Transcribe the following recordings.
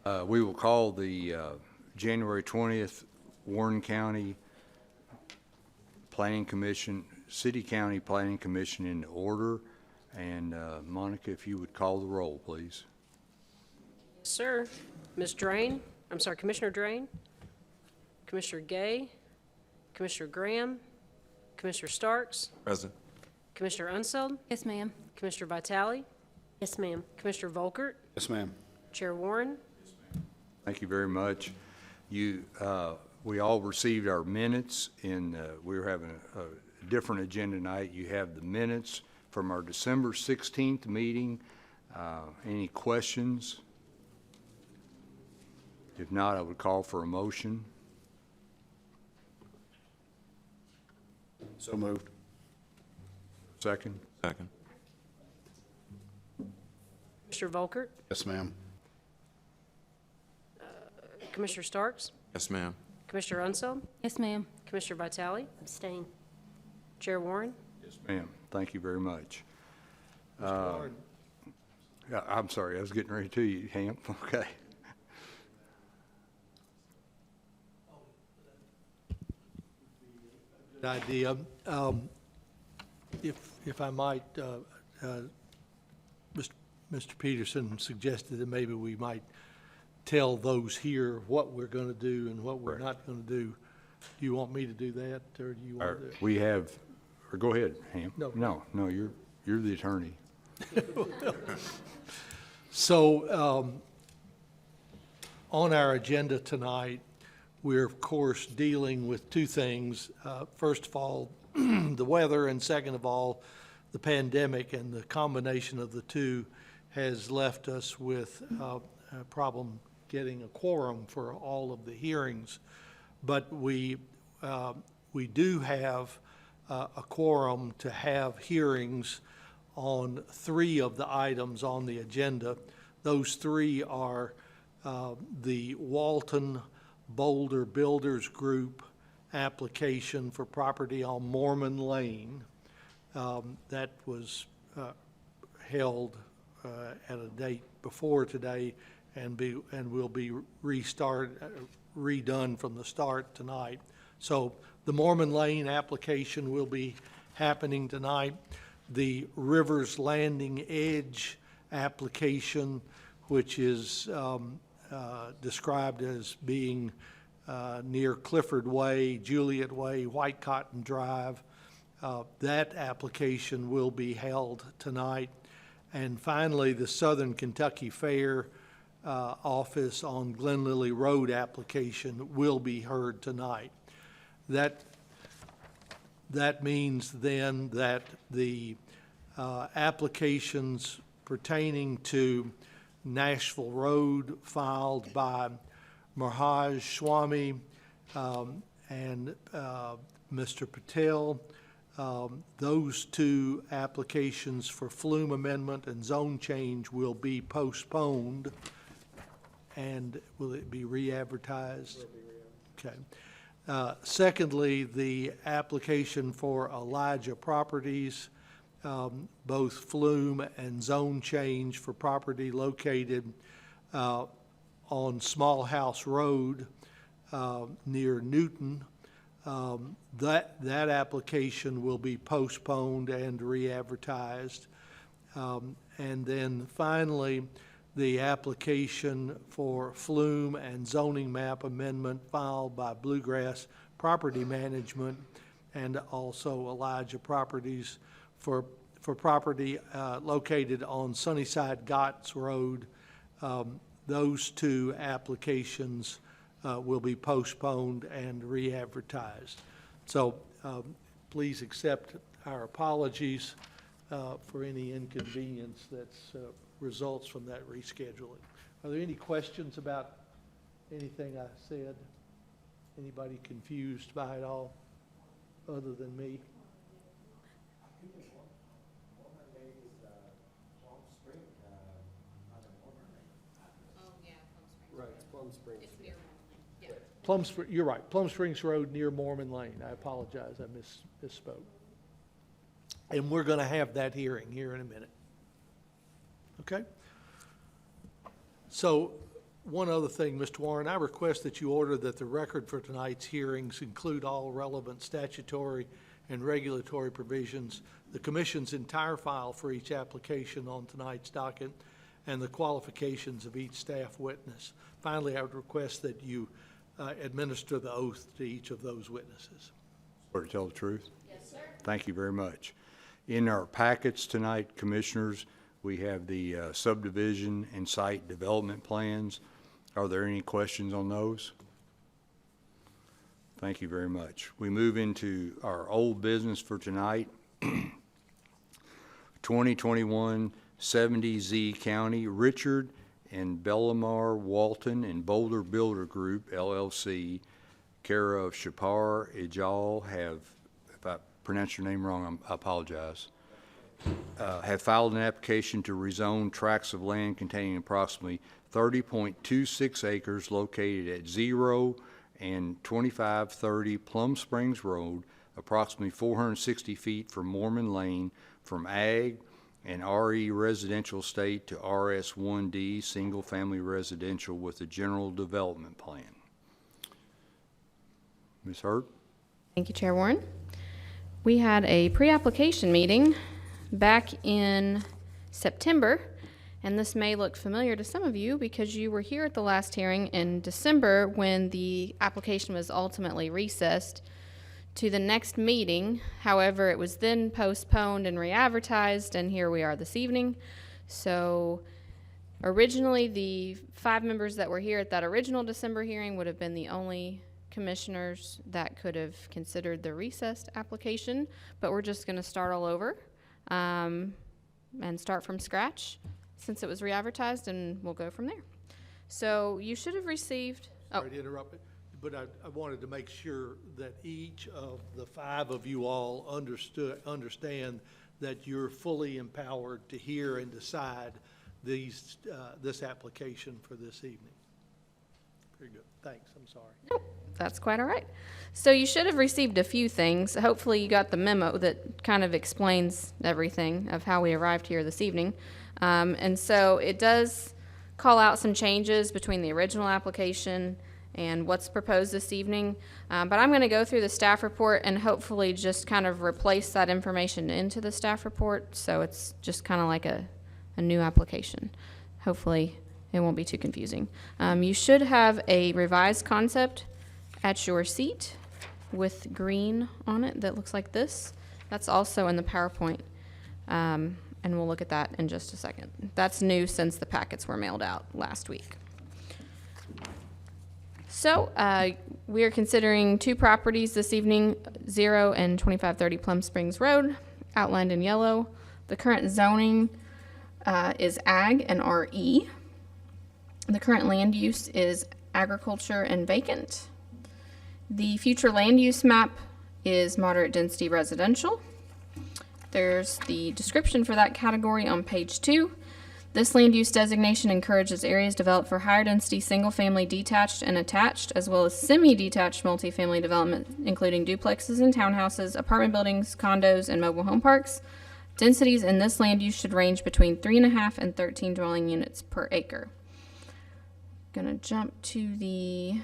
We will call the January 20th Warren County Planning Commission, City County Planning Commission in order. And Monica, if you would call the roll, please. Sir, Commissioner Drain, Commissioner Gay, Commissioner Graham, Commissioner Starks, Present. Commissioner Unseld, Yes, ma'am. Commissioner Vitale. Yes, ma'am. Commissioner Volkert, Yes, ma'am. Chair Warren. Thank you very much. We all received our minutes, and we were having a different agenda tonight. You have the minutes from our December 16th meeting. Any questions? If not, I would call for a motion. So moved. Second. Second. Commissioner Volkert, Yes, ma'am. Commissioner Starks, Yes, ma'am. Commissioner Unseld, Yes, ma'am. Commissioner Vitale. Abstain. Chair Warren. Yes, ma'am. Thank you very much. Yeah, I'm sorry, I was getting ready to you, Hamp. Okay. Good idea. If I might, Mr. Peterson suggested that maybe we might tell those here what we're going to do and what we're Right. not going to do. Do you want me to do that, or do you want to do it? We have, or go ahead, Hamp. No. No, you're the attorney. So, on our agenda tonight, we're of course dealing with two things. First of all, the weather, and second of all, the pandemic, and the combination of the two has left us with a problem getting a quorum for all of the hearings. But we do have a quorum to have hearings on three of the items on the agenda. Those three are the Walton Boulder Builders Group application for property on Mormon Lane. That was held at a date before today and will be redone from the start tonight. So the Mormon Lane application will be happening tonight. The Rivers Landing Edge application, which is described as being near Clifford Way, Juliet Way, Whitecotten Drive. That application will be held tonight. And finally, the Southern Kentucky Fair office on Glen Lily Road application will be heard tonight. That means then that the applications pertaining to Nashville Road filed by Marhaj Swami and Mr. Patel, those two applications for flume amendment and zone change will be postponed. And will it be re-advertised? Okay. Secondly, the application for Elijah Properties, both flume and zone change for property located on Small House Road near Newton. That application will be postponed and re-advertised. And then finally, the application for flume and zoning map amendment filed by Bluegrass Property Management and also Elijah Properties for property located on Sunnyside Gotts Road. Those two applications will be postponed and re-advertised. So please accept our apologies for any inconvenience that's results from that rescheduling. Are there any questions about anything I said? Anybody confused by it all other than me? Plum Springs. It's near Mormon. Yeah. You're right, Plum Springs Road near Mormon Lane. I apologize, I misspoke. And we're going to have that hearing here in a minute. Okay? So One other thing, Mr. Warren, I request that you order that the record for tonight's hearings include all relevant statutory and regulatory provisions, the commission's entire file for each application on tonight's docket, and the qualifications of each staff witness. Finally, I would request that you administer the oath to each of those witnesses. Swear to tell the truth? Yes, sir. Thank you very much. In our packets tonight, Commissioners, we have the subdivision and site development plans. Are there any questions on those? Thank you very much. We move into our old business for tonight. 2021 70Z County, Richard and Bellamar Walton and Boulder Builder Group, LLC, care of Shapar Ijal have, if I pronounce your name wrong, I apologize, have filed an application to rezone tracts of land containing approximately 30.26 acres located at 0 and 2530 Plum Springs Road, approximately 460 feet from Mormon Lane, from Ag and RE residential state to RS1D single-family residential with a general development plan. Ms. Hurt? Thank you, Chair Warren. We had a pre-application meeting back in September, and this may look familiar to some of you because you were here at the last hearing in December when the application was ultimately recessed to the next meeting. However, it was then postponed and re-advertised, and here we are this evening. So originally, the 5 members that were here at that original December hearing would have been the only commissioners that could have considered the recessed application, but we're just going to start all over and start from scratch since it was re-advertised, and we'll go from there. So you should have received... Sorry to interrupt, but I wanted to make sure that each of the 5 of you all understand that you're fully empowered to hear and decide this application for this evening. Very good. Thanks. I'm sorry. Nope, that's quite all right. So you should have received a few things. Hopefully you got the memo that kind of explains everything of how we arrived here this evening. And so it does call out some changes between the original application and what's proposed this evening. But I'm going to go through the staff report and hopefully just kind of replace that information into the staff report, so it's just kind of like a new application. Hopefully it won't be too confusing. You should have a revised concept at your seat with green on it that looks like this. That's also in the PowerPoint, and we'll look at that in just a second. That's new since the packets were mailed out last week. So we are considering 2 properties this evening, 0 and 2530 Plum Springs Road, outlined in yellow. The current zoning is Ag and RE. The current land use is agriculture and vacant. The future land use map is moderate density residential. There's the description for that category on page 2. This land use designation encourages areas developed for higher density single-family detached and attached, as well as semi-detached multifamily development, including duplexes and townhouses, apartment buildings, condos, and mobile home parks. Densities in this land use should range between 3.5 and 13 dwelling units per acre. Gonna jump to the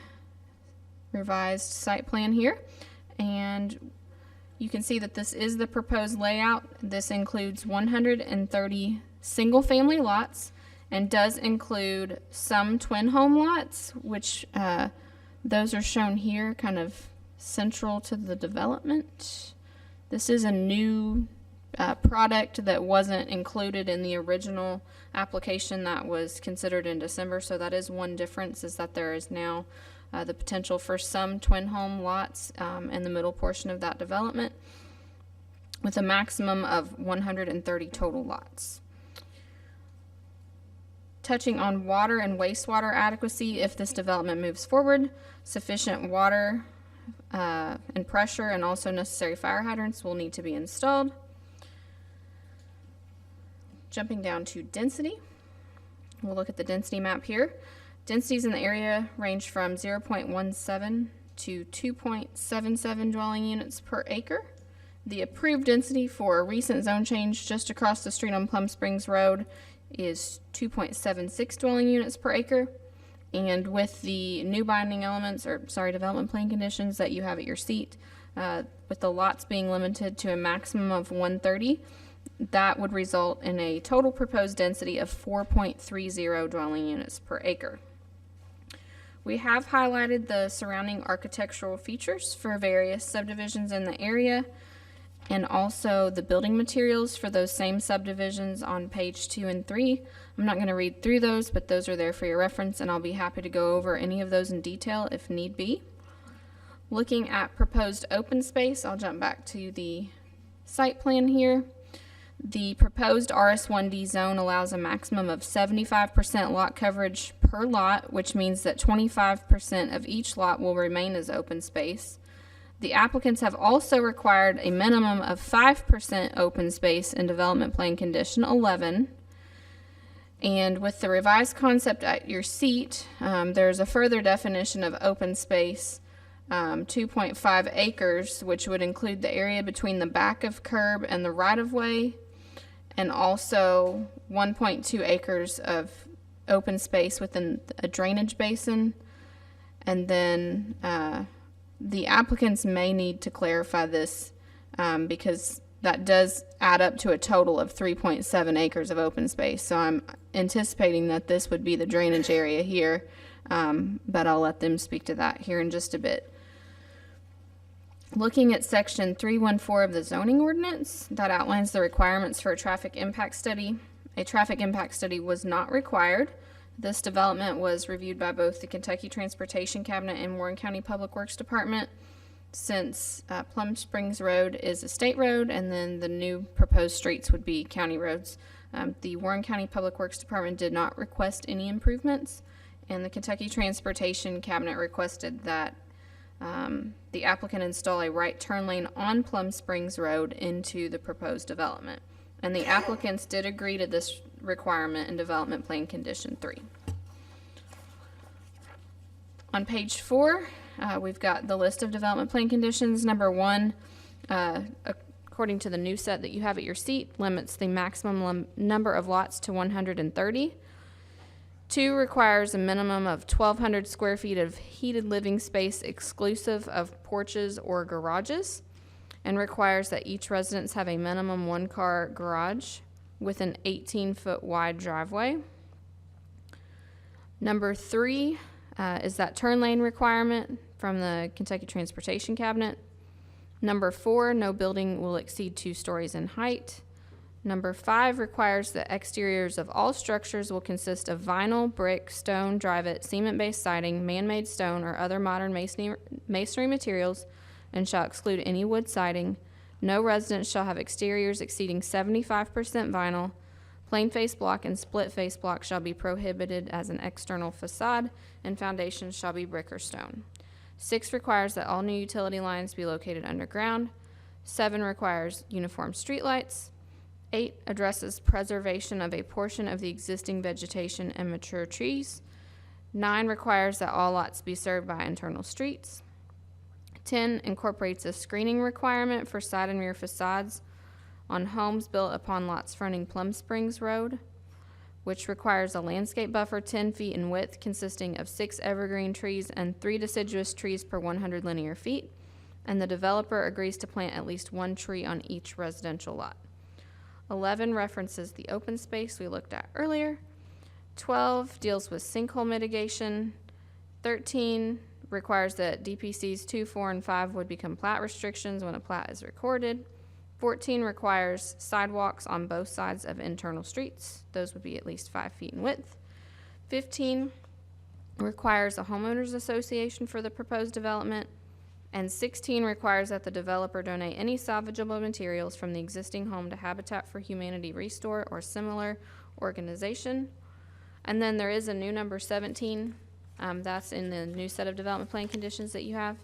revised site plan here, and you can see that this is the proposed layout. This includes 130 single-family lots and does include some twin home lots, which those are shown here kind of central to the development. This is a new product that wasn't included in the original application that was considered in December, so that is one difference, is that there is now the potential for some twin home lots in the middle portion of that development, with a maximum of 130 total lots. Touching on water and wastewater adequacy, if this development moves forward, sufficient water and pressure and also necessary fire hydrants will need to be installed. Jumping down to density, we'll look at the density map here. Densities in the area range from 0.17 to 2.77 dwelling units per acre. The approved density for a recent zone change just across the street on Plum Springs Road is 2.76 dwelling units per acre. And with the new binding elements, development plan conditions that you have at your seat, with the lots being limited to a maximum of 130, that would result in a total proposed density of 4.30 dwelling units per acre. We have highlighted the surrounding architectural features for various subdivisions in the area, and also the building materials for those same subdivisions on page 2 and 3. I'm not going to read through those, but those are there for your reference, and I'll be happy to go over any of those in detail if need be. Looking at proposed open space, I'll jump back to the site plan here. The proposed RS1D zone allows a maximum of 75% lot coverage per lot, which means that 25% of each lot will remain as open space. The applicants have also required a minimum of 5% open space in development plan condition 11. And with the revised concept at your seat, there's a further definition of open space, 2.5 acres, which would include the area between the back of curb and the right-of-way, and also 1.2 acres of open space within a drainage basin. And then the applicants may need to clarify this because that does add up to a total of 3.7 acres of open space. So I'm anticipating that this would be the drainage area here, but I'll let them speak to that here in just a bit. Looking at section 314 of the zoning ordinance, that outlines the requirements for a traffic impact study. A traffic impact study was not required. This development was reviewed by both the Kentucky Transportation Cabinet and Warren County Public Works Department, since Plum Springs Road is a state road, and then the new proposed streets would be county roads. The Warren County Public Works Department did not request any improvements, and the Kentucky Transportation Cabinet requested that the applicant install a right turn lane on Plum Springs Road into the proposed development. And the applicants did agree to this requirement in development plan condition 3. On page 4, we've got the list of development plan conditions. Number 1, according to the new set that you have at your seat, limits the maximum number of lots to 130. 2 requires a minimum of 1,200 square feet of heated living space exclusive of porches or garages, and requires that each residence have a minimum 1-car garage with an 18-foot wide driveway. Number 3 is that turn lane requirement from the Kentucky Transportation Cabinet. Number 4, no building will exceed 2 stories in height. Number 5 requires that exteriors of all structures will consist of vinyl, brick, stone, drive-it, cement-based siding, man-made stone, or other modern masonry materials, and shall exclude any wood siding. No residence shall have exteriors exceeding 75% vinyl. Plain face block and split face block shall be prohibited as an external facade, and foundations shall be brick or stone. 6 requires that all new utility lines be located underground. 7 requires uniform streetlights. 8 addresses preservation of a portion of the existing vegetation and mature trees. 9 requires that all lots be served by internal streets. 10 incorporates a screening requirement for side and rear facades on homes built upon lots fronting Plum Springs Road, which requires a landscape buffer 10 feet in width consisting of 6 evergreen trees and 3 deciduous trees per 100 linear feet, and the developer agrees to plant at least 1 tree on each residential lot. 11 references the open space we looked at earlier. 12 deals with sinkhole mitigation. 13 requires that DPCs 2, 4, and 5 would become plat restrictions when a plat is recorded. 14 requires sidewalks on both sides of internal streets. Those would be at least 5 feet in width. 15 requires a homeowners association for the proposed development. And 16 requires that the developer donate any salvageable materials from the existing home to Habitat for Humanity Restore or similar organization. And then there is a new number 17. That's in the new set of development plan conditions that you have.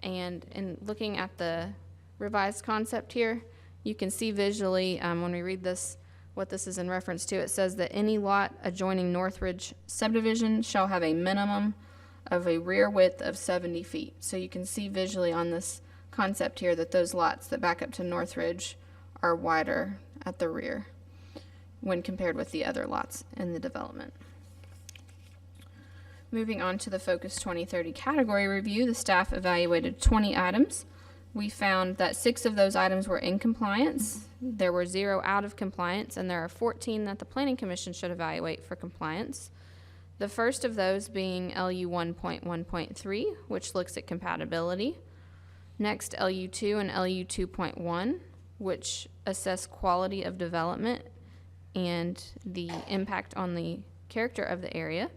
And in looking at the revised concept here, you can see visually when we read this what this is in reference to. It says that any lot adjoining Northridge Subdivision shall have a minimum of a rear width of 70 feet. So you can see visually on this concept here that those lots that back up to Northridge are wider at the rear when compared with the other lots in the development. Moving on to the Focus 2030 category review, the staff evaluated 20 items. We found that 6 of those items were in compliance. There were 0 out of compliance, and there are 14 that the Planning Commission should evaluate for compliance. The first of those being LU 1.1.3, which looks at compatibility. Next, LU 2 and LU 2.1, which assess quality of development and the impact on the character of the area.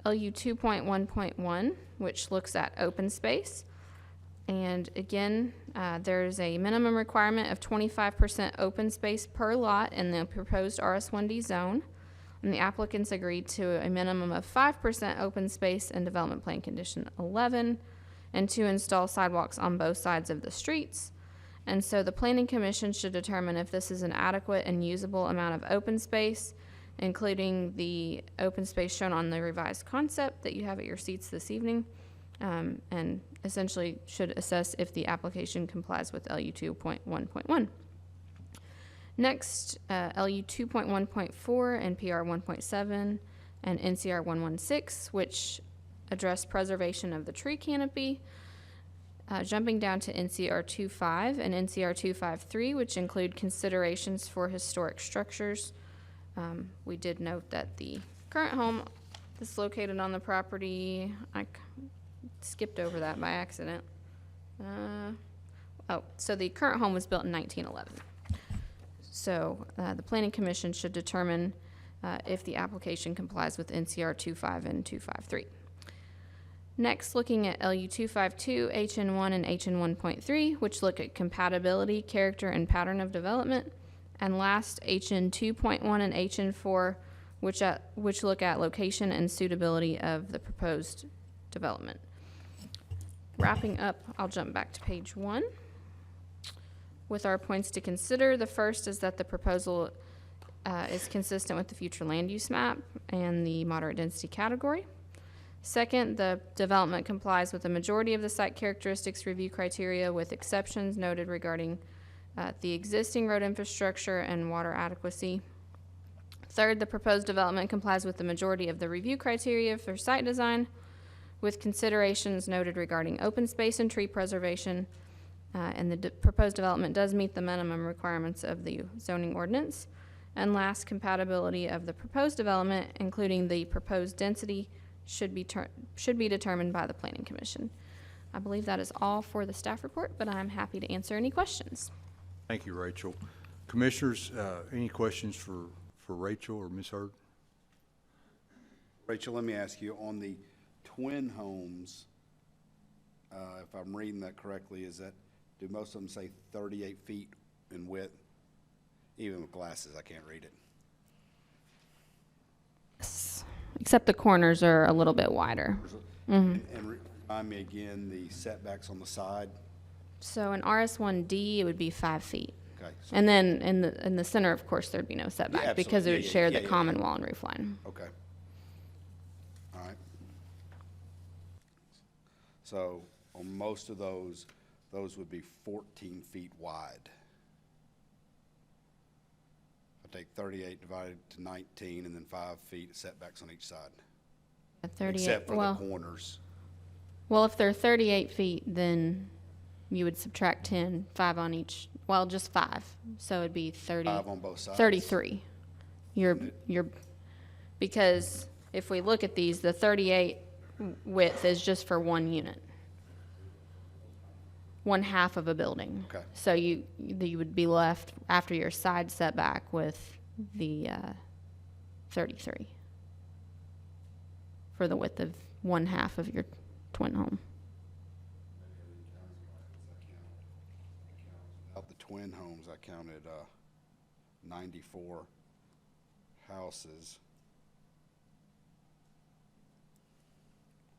LU 2.1.1, which looks at open space. And again, there's a minimum requirement of 25% open space per lot in the proposed RS1D zone. And the applicants agreed to a minimum of 5% open space in Development Plan Condition 11, and to install sidewalks on both sides of the streets. And so the Planning Commission should determine if this is an adequate and usable amount of open space, including the open space shown on the revised concept that you have at your seats this evening, and essentially should assess if the application complies with LU 2.1.1. Next, LU 2.1.4 and PR 1.7 and NCR 116, which address preservation of the tree canopy. Jumping down to NCR 2.5 and NCR 2.5.3, which include considerations for historic structures. We did note that the current home is located on the property. I skipped over that by accident. So the current home was built in 1911. So the Planning Commission should determine if the application complies with NCR 2.5 and 2.5.3. Next, looking at LU 2.5.2, HN1 and HN1.3, which look at compatibility, character, and pattern of development. And last, HN 2.1 and HN 4, which look at location and suitability of the proposed development. Wrapping up, I'll jump back to page 1. With our points to consider, the first is that the proposal is consistent with the future land use map and the moderate density category. Second, the development complies with the majority of the site characteristics review criteria, with exceptions noted regarding the existing road infrastructure and water adequacy. Third, the proposed development complies with the majority of the review criteria for site design, with considerations noted regarding open space and tree preservation, and the proposed development does meet the minimum requirements of the zoning ordinance. And last, compatibility of the proposed development, including the proposed density, should be determined by the Planning Commission. I believe that is all for the staff report, but I'm happy to answer any questions. Thank you, Rachel. Commissioners, any questions for Rachel or Ms. Hurd? Rachel, let me ask you, on the twin homes, if I'm reading that correctly, do most of them say 38 feet in width? Even with glasses, I can't read it. Except the corners are a little bit wider. And remind me again, the setbacks on the side? So in RS1D, it would be 5 feet. Okay. So And then in the center, of course, there'd be no setback absolutely. because it would Yeah, share yeah, the yeah, common yeah. wall and roof line. Okay. All right. So on most of those would be 14 feet wide. I take 38 divided to 19 and then 5 feet setbacks on each side. 38. Except for well, the corners. well, if they're 38 feet, then you would subtract 10, 5 on each. Well, just 5. So it'd be 30. 5 on both sides. 33. You're because if we look at these, the 38 width is just for one unit. One half of a building. Okay. So you would be left after your side setback with the 33 for the width of one half of your twin home. Of the twin homes, I counted 94 houses.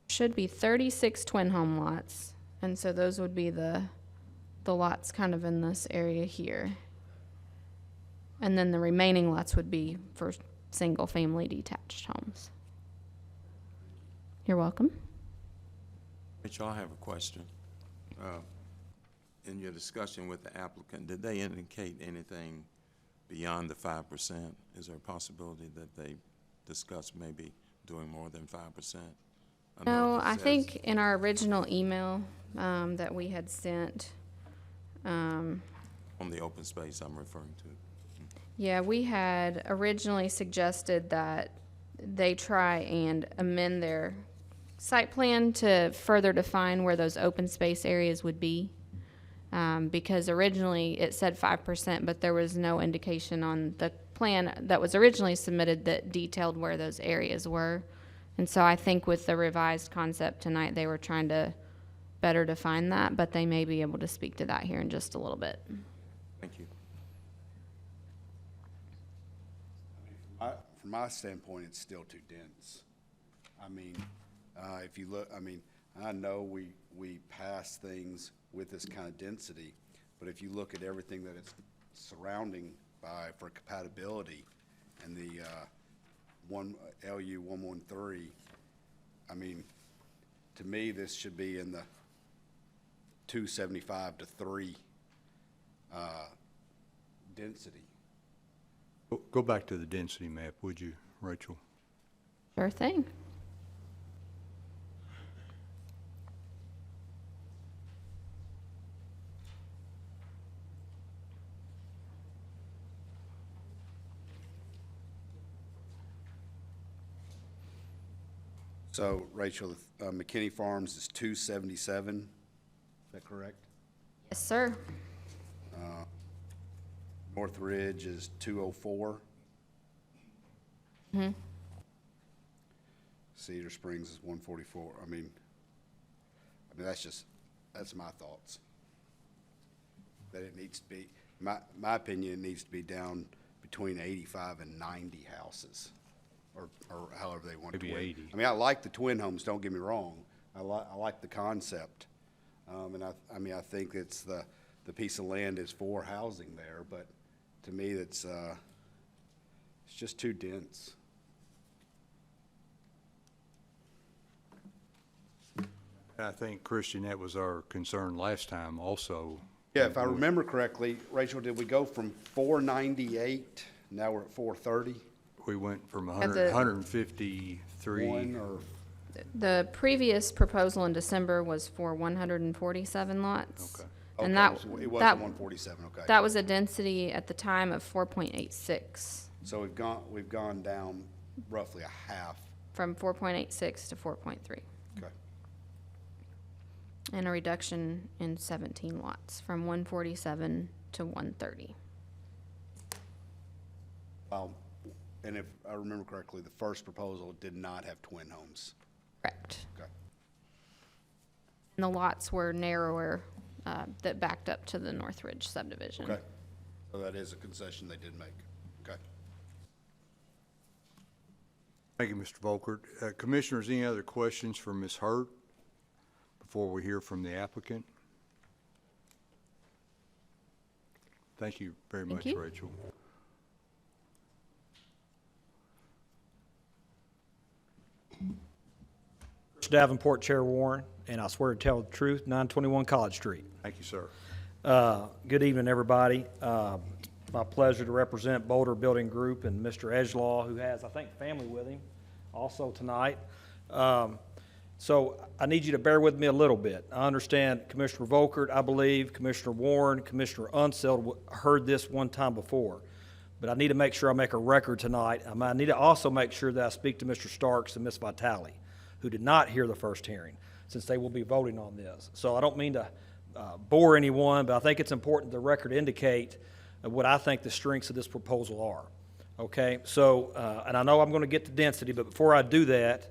Should be 36 twin home lots, and so those would be the lots kind of in this area here. And then the remaining lots would be for single-family detached homes. You're welcome. Rachel, I have a question. In your discussion with the applicant, did they indicate anything beyond the 5%? Is there a possibility that they discussed maybe doing more than 5%? No, I think in our original email that we had sent, On the open space I'm referring to. yeah, we had originally suggested that they try and amend their site plan to further define where those open space areas would be. Because originally it said 5%, but there was no indication on the plan that was originally submitted that detailed where those areas were. And so I think with the revised concept tonight, they were trying to better define that, but they may be able to speak to that here in just a little bit. Thank you. From my standpoint, it's still too dense. I mean, if you look, I mean, I know we pass things with this kind of density, but if you look at everything that it's surrounding for compatibility and the LU 113, I mean, to me, this should be in the 275 to 3 density. Go back to the density map, would you, Rachel? Sure thing. So, Rachel, McKinney Farms is 277, is that correct? Yes, sir. North Ridge is 204. Cedar Springs is 144. I mean, that's my thoughts. That it needs to be, my opinion, it needs to be down between 85 and 90 houses, or however they want to. Maybe 80. I mean, I like the twin homes, don't get me wrong. I like the concept. And I think it's the piece of land is for housing there, but to me, it's just too dense. I think, Christian, that was our concern last time also. Yeah, if I remember correctly, Rachel, did we go from 498, now we're at 430? We went from At the- 153. One or, The previous proposal in December was for 147 lots. Okay. And okay, that, so it was that, 147, okay. that was a density at the time of 4.86, So we've gone down roughly a half, from 4.86 to 4.3, okay. and a reduction in 17 lots, from 147 to 130. And if I remember correctly, the first proposal did not have twin homes. Correct. Okay. And the lots were narrower, that backed up to the Northridge subdivision. Okay. So that is a concession they did make. Okay. Thank you, Mr. Volkert. Commissioners, any other questions for Ms. Hurt before we hear from the applicant? Thank you very much, you. Rachel. Davenport, Chair Warren, and I swear to tell the truth, 921 College Street. Thank you, sir. Good evening, everybody. It's my pleasure to represent Boulder Building Group and Mr. Edgelaw, who has, I think, family with him also tonight. So I need you to bear with me a little bit. I understand Commissioner Volkert, I believe, Commissioner Warren, Commissioner Unseld heard this one time before. But I need to make sure I make a record tonight. I need to also make sure that I speak to Mr. Starks and Ms. Vitale, who did not hear the first hearing, since they will be voting on this. So I don't mean to bore anyone, but I think it's important the record indicate what I think the strengths of this proposal are. Okay, so, and I know I'm going to get to density, but before I do that,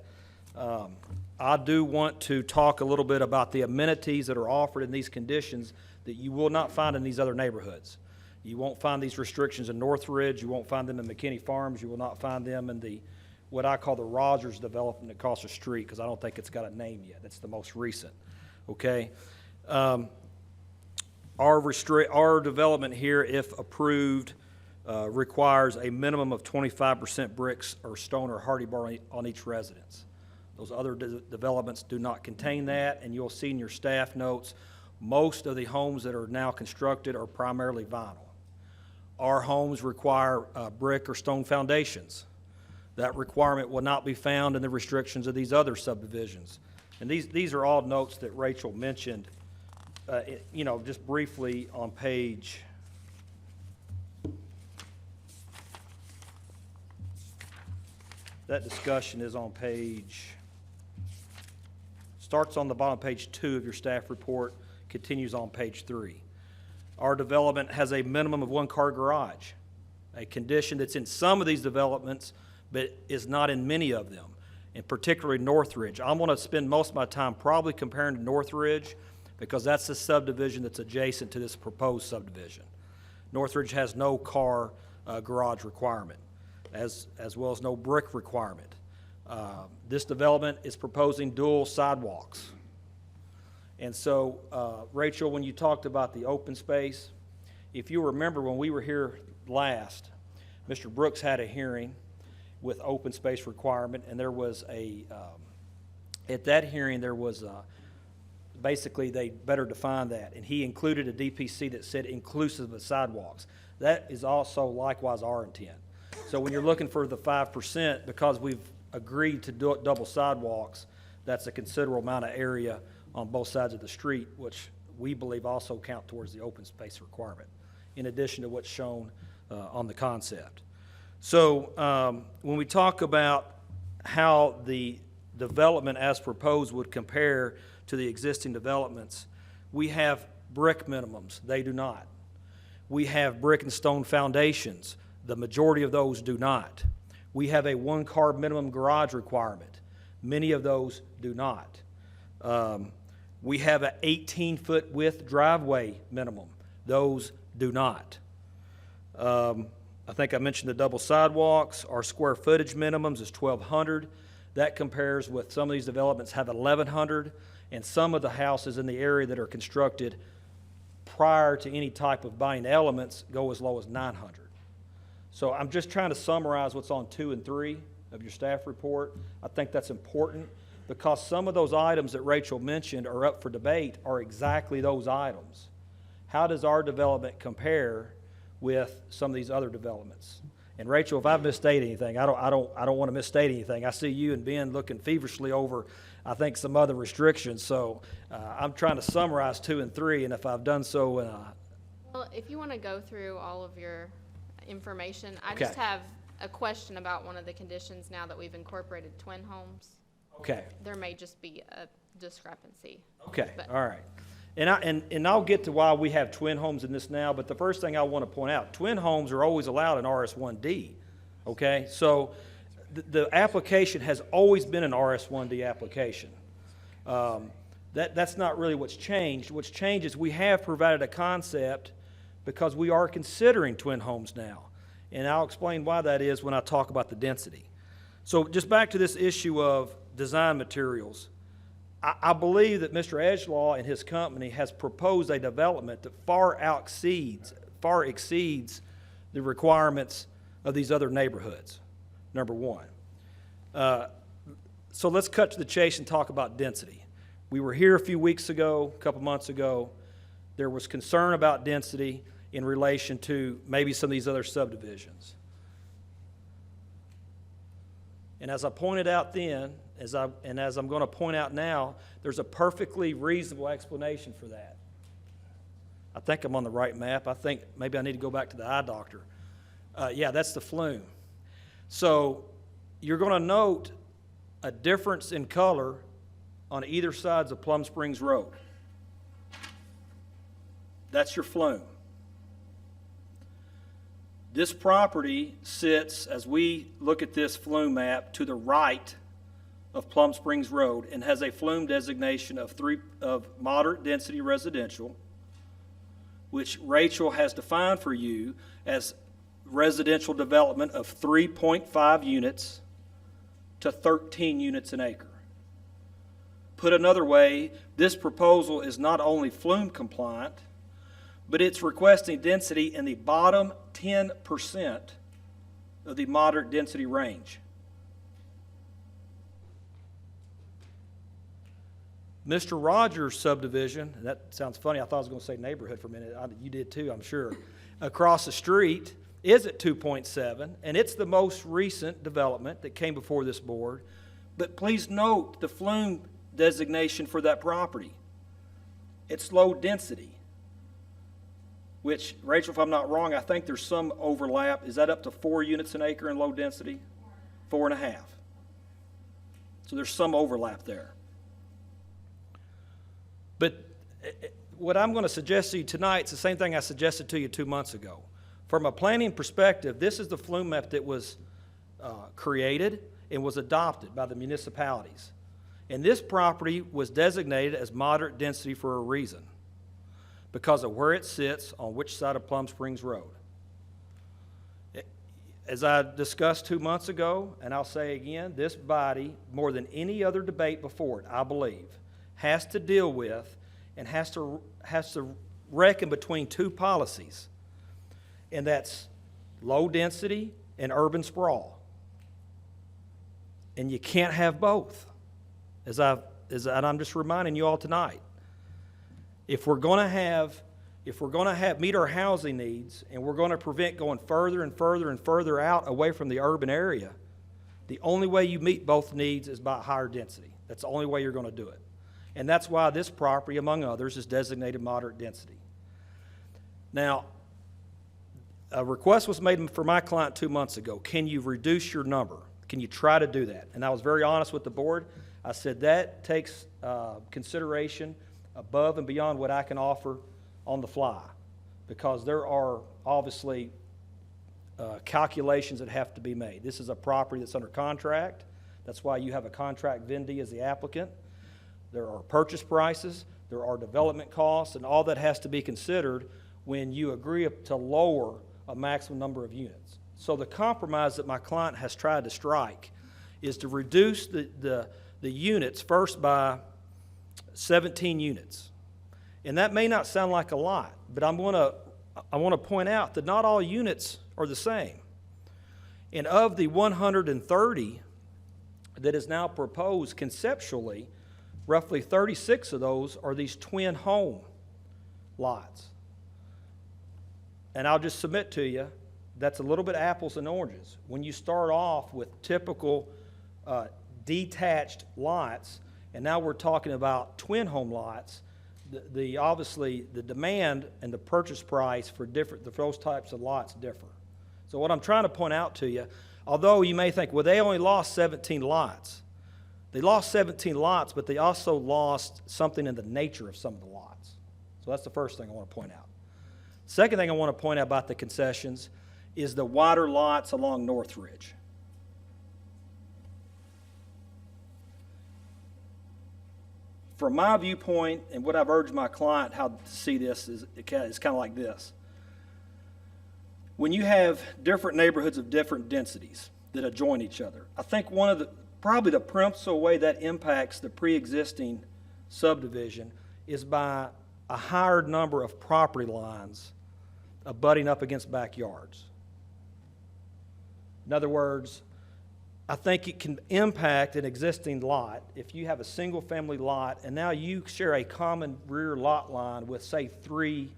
I do want to talk a little bit about the amenities that are offered in these conditions that you will not find in these other neighborhoods. You won't find these restrictions in Northridge. You won't find them in McKinney Farms. You will not find them in the what I call the Rogers development across the street, because I don't think it's got a name yet. That's the most recent. Okay. Our development here, if approved, requires a minimum of 25% bricks or stone or hardy bar on each residence. Those other developments do not contain that, and you'll see in your staff notes, most of the homes that are now constructed are primarily vinyl. Our homes require brick or stone foundations. That requirement will not be found in the restrictions of these other subdivisions. And these are all notes that Rachel mentioned, just briefly on page. That discussion is on starts on the bottom of page 2 of your staff report, continues on page 3. Our development has a minimum of 1-car garage, a condition that's in some of these developments, but is not in many of them, and particularly Northridge. I'm going to spend most of my time probably comparing to Northridge because that's the subdivision that's adjacent to this proposed subdivision. Northridge has no car garage requirement, as well as no brick requirement. This development is proposing dual sidewalks. And so, Rachel, when you talked about the open space, if you remember when we were here last, Mr. Brooks had a hearing with open space requirement, and there was at that hearing, there was basically they better define that, and he included a DPC that said inclusive of sidewalks. That is also likewise our intent. So when you're looking for the 5%, because we've agreed to do double sidewalks, that's a considerable amount of area on both sides of the street, which we believe also count towards the open space requirement, in addition to what's shown on the concept. So when we talk about how the development as proposed would compare to the existing developments, we have brick minimums. They do not. We have brick and stone foundations. The majority of those do not. We have a 1-car minimum garage requirement. Many of those do not. We have an 18-foot width driveway minimum. Those do not. I think I mentioned the double sidewalks. Our square footage minimums is 1,200. That compares with some of these developments have 1,100, and some of the houses in the area that are constructed prior to any type of buying elements go as low as 900. So I'm just trying to summarize what's on 2 and 3 of your staff report. I think that's important because some of those items that Rachel mentioned are up for debate are exactly those items. How does our development compare with some of these other developments? And Rachel, if I've misstated anything, I don't want to misstate anything. I see you and Ben looking feverishly over, I think, some other restrictions. So I'm trying to summarize 2 and 3, and if I've done so, Well, if you want to go through all of your information, I Okay. just have a question about one of the conditions now that we've incorporated twin homes. okay. There may just be a discrepancy. Okay, But- all right. And I'll get to why we have twin homes in this now, but the first thing I want to point out, twin homes are always allowed in RS1D, okay? So the application has always been an RS1D application. That's not really what's changed. What's changed is we have provided a concept because we are considering twin homes now. And I'll explain why that is when I talk about the density. So just back to this issue of design materials. I believe that Mr. Edgelaw and his company has proposed a development that far exceeds the requirements of these other neighborhoods, number one. So let's cut to the chase and talk about density. We were here a few weeks ago, a couple months ago. There was concern about density in relation to maybe some of these other subdivisions. And as I pointed out then, as I'm going to point out now, there's a perfectly reasonable explanation for that. I think I'm on the right map. I think maybe I need to go back to the eye doctor. Yeah, that's the flume. So you're going to note a difference in color on either sides of Plum Springs Road. That's your flume. This property sits, as we look at this flume map, to the right of Plum Springs Road and has a flume designation of moderate density residential, which Rachel has defined for you as residential development of 3.5 units to 13 units an acre. Put another way, this proposal is not only flume compliant, but it's requesting density in the bottom 10% of the moderate density range. Mr. Rogers' subdivision, that sounds funny, I thought I was going to say neighborhood for a minute, you did too, I'm sure. Across the street is at 2.7, and it's the most recent development that came before this board. But please note the flume designation for that property. It's low density, which, Rachel, if I'm not wrong, I think there's some overlap. Is that up to 4 units an acre in low density? 4.5. So there's some overlap there. But what I'm going to suggest to you tonight is the same thing I suggested to you 2 months ago. From a planning perspective, this is the flume map that was created and was adopted by the municipalities. And this property was designated as moderate density for a reason, because of where it sits on which side of Plum Springs Road. As I discussed 2 months ago, and I'll say again, this body, more than any other debate before it, I believe, has to deal with and has to reckon between two policies, and that's low density and urban sprawl. And you can't have both, and I'm just reminding you all tonight. If we're going to meet our housing needs, and we're going to prevent going further and further and further out away from the urban area, the only way you meet both needs is by higher density. That's the only way you're going to do it. And that's why this property, among others, is designated moderate density. Now, a request was made for my client 2 months ago. Can you reduce your number? Can you try to do that? And I was very honest with the board. I said that takes consideration above and beyond what I can offer on the fly, because there are obviously calculations that have to be made. This is a property that's under contract. That's why you have a contract vendee as the applicant. There are purchase prices, there are development costs, and all that has to be considered when you agree to lower a maximum number of units. So the compromise that my client has tried to strike is to reduce the units first by 17 units. And that may not sound like a lot, but I want to point out that not all units are the same. And of the 130 that is now proposed conceptually, roughly 36 of those are these twin home lots. And I'll just submit to you, that's a little bit apples and oranges. When you start off with typical detached lots, and now we're talking about twin home lots, obviously the demand and the purchase price for those types of lots differ. So what I'm trying to point out to you, although you may think, well, they only lost 17 lots. They lost 17 lots, but they also lost something in the nature of some of the lots. So that's the first thing I want to point out. Second thing I want to point out about the concessions is the wider lots along Northridge. From my viewpoint, and what I've urged my client how to see this is kind of like this. When you have different neighborhoods of different densities that adjoin each other, I think probably the principal way that impacts the pre-existing subdivision is by a higher number of property lines abutting up against backyards. In other words, I think it can impact an existing lot if you have a single-family lot and now you share a common rear lot line with, say, 3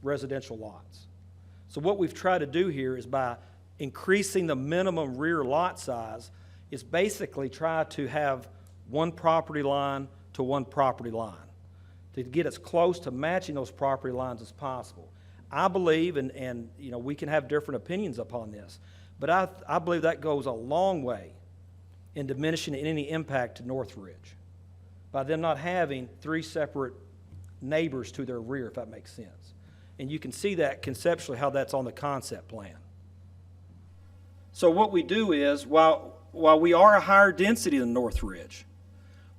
residential lots. So what we've tried to do here is by increasing the minimum rear lot size is basically try to have one property line to one property line to get as close to matching those property lines as possible. I believe, and you know, we can have different opinions upon this, but I believe that goes a long way in diminishing any impact to Northridge by them not having 3 separate neighbors to their rear, if that makes sense. And you can see that conceptually how that's on the concept plan. So what we do is, while we are a higher density than Northridge,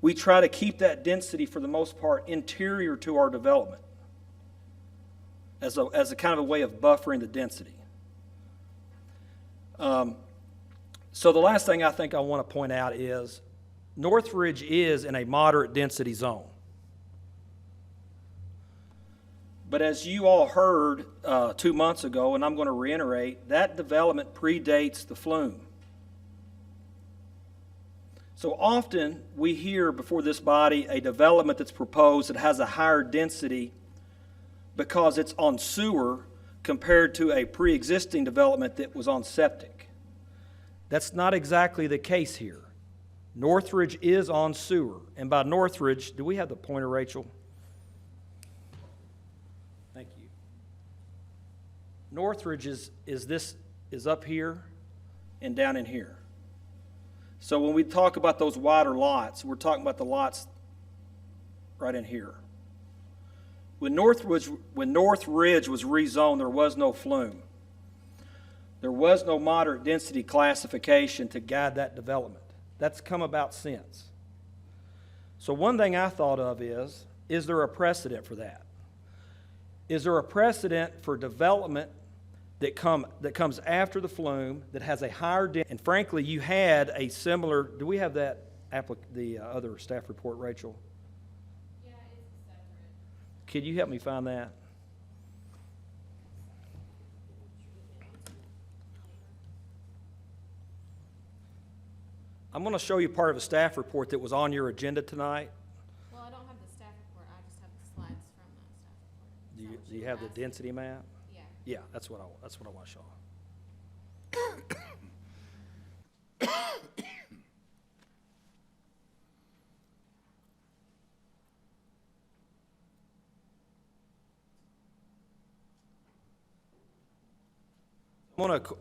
we try to keep that density for the most part interior to our development as a kind of a way of buffering the density. So the last thing I think I want to point out is Northridge is in a moderate density zone. But as you all heard 2 months ago, and I'm going to reiterate, that development predates the flume. So often we hear before this body a development that's proposed that has a higher density because it's on sewer, compared to a pre-existing development that was on septic. That's not exactly the case here. Northridge is on sewer, and by Northridge, do we have the pointer, Rachel? Thank you. Northridge is up here and down in here. So when we talk about those wider lots, we're talking about the lots right in here. When Northridge was rezoned, there was no flume. There was no moderate density classification to guide that development. That's come about since. So one thing I thought of is there a precedent for that? Is there a precedent for development that comes after the flume that has a higher density? And frankly, you had a similar, do we have that the other staff report, Rachel? Yeah, it's separate. Could you help me find that? I'm going to show you part of a staff report that was on your agenda tonight. Well, I don't have the staff report, I just have the slides from the staff report. Do you have the density map? Yeah. Yeah, that's what I want to show.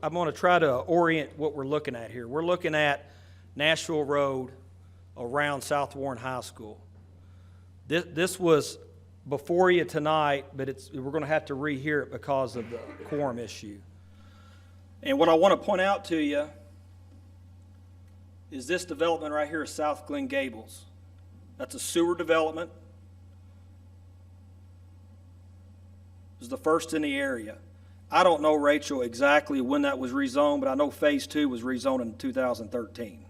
I'm going to try to orient what we're looking at here. We're looking at Nashville Road around South Warren High School. This was before you tonight, but we're going to have to rehear it because of the quorum issue. And what I want to point out to you is this development right here is South Glen Gables. That's a sewer development. It was the first in the area. I don't know, Rachel, exactly when that was rezoned, but I know Phase 2 was rezoned in 2013.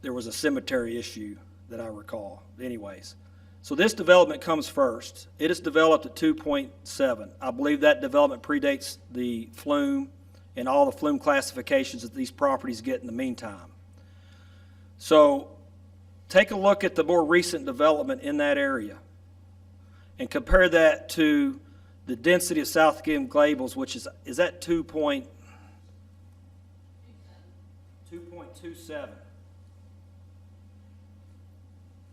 There was a cemetery issue that I recall. Anyways, so this development comes first. It is developed at 2.7. I believe that development predates the flume and all the flume classifications that these properties get in the meantime. So take a look at the more recent development in that area and compare that to the density of South Glen Gables, which is that 2.27.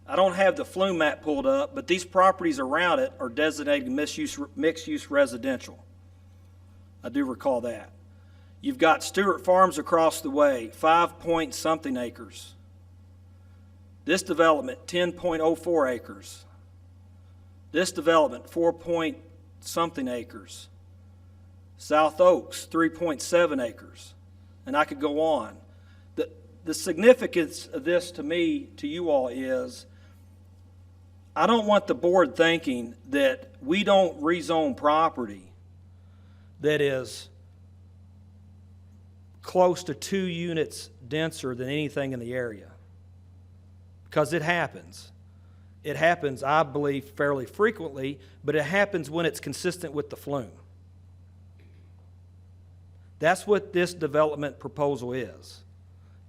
I don't have the flume map pulled up, but these properties around it are designated mixed-use residential. I do recall that. You've got Stewart Farms across the way, 5-point-something acres. This development, 10.04 acres. This development, 4-point-something acres. South Oaks, 3.7 acres. And I could go on. The significance of this to me, to you all, is I don't want the board thinking that we don't rezone property that is close to 2 units denser than anything in the area. Because it happens. It happens, I believe, fairly frequently, but it happens when it's consistent with the flume. That's what this development proposal is.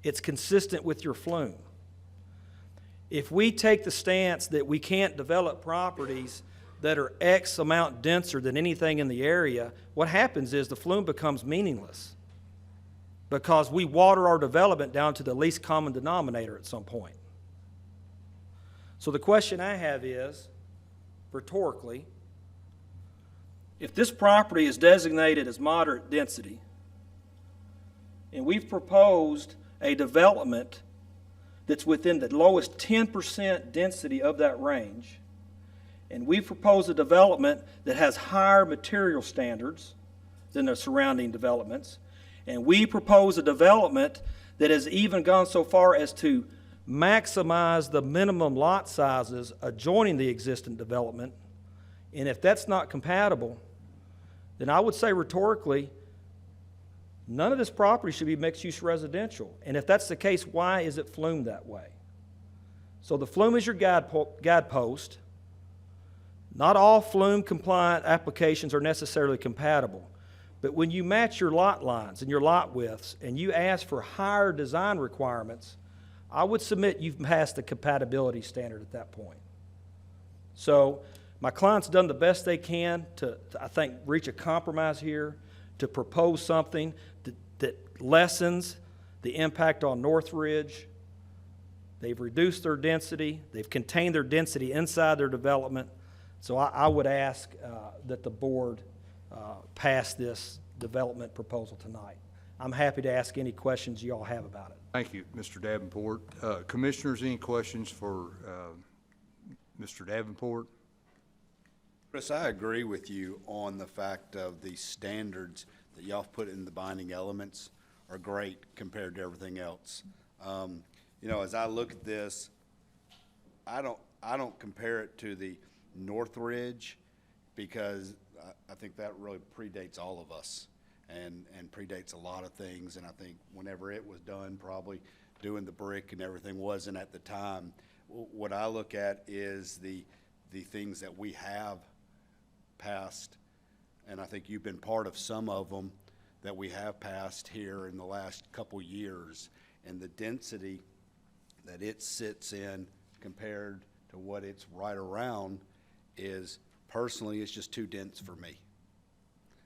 It's consistent with your flume. If we take the stance that we can't develop properties that are X amount denser than anything in the area, what happens is the flume becomes meaningless because we water our development down to the least common denominator at some point. So the question I have is, rhetorically, if this property is designated as moderate density, and we've proposed a development that's within the lowest 10% density of that range, and we've proposed a development that has higher material standards than the surrounding developments, and we propose a development that has even gone so far as to maximize the minimum lot sizes adjoining the existing development, and if that's not compatible, then I would say rhetorically, none of this property should be mixed-use residential. And if that's the case, why is it flumed that way? So the flume is your guidepost. Not all flume-compliant applications are necessarily compatible. But when you match your lot lines and your lot widths and you ask for higher design requirements, I would submit you've passed the compatibility standard at that point. So my client's done the best they can to I think, reach a compromise here, to propose something that lessens the impact on Northridge. They've reduced their density. They've contained their density inside their development. So I would ask that the board pass this development proposal tonight. I'm happy to ask any questions you all have about it. Thank you, Mr. Davenport. Commissioners, any questions for Mr. Davenport? Chris, I agree with you on the fact of the standards that y'all put in the binding elements are great compared to everything else. You know, as I look at this, I don't compare it to the Northridge because I think that really predates all of us and predates a lot of things. And I think whenever it was done, probably doing the brick and everything wasn't at the time. What I look at is the things that we have passed, and I think you've been part of some of them that we have passed here in the last couple years, and the density that it sits in compared to what it's right around is, personally, it's just too dense for me.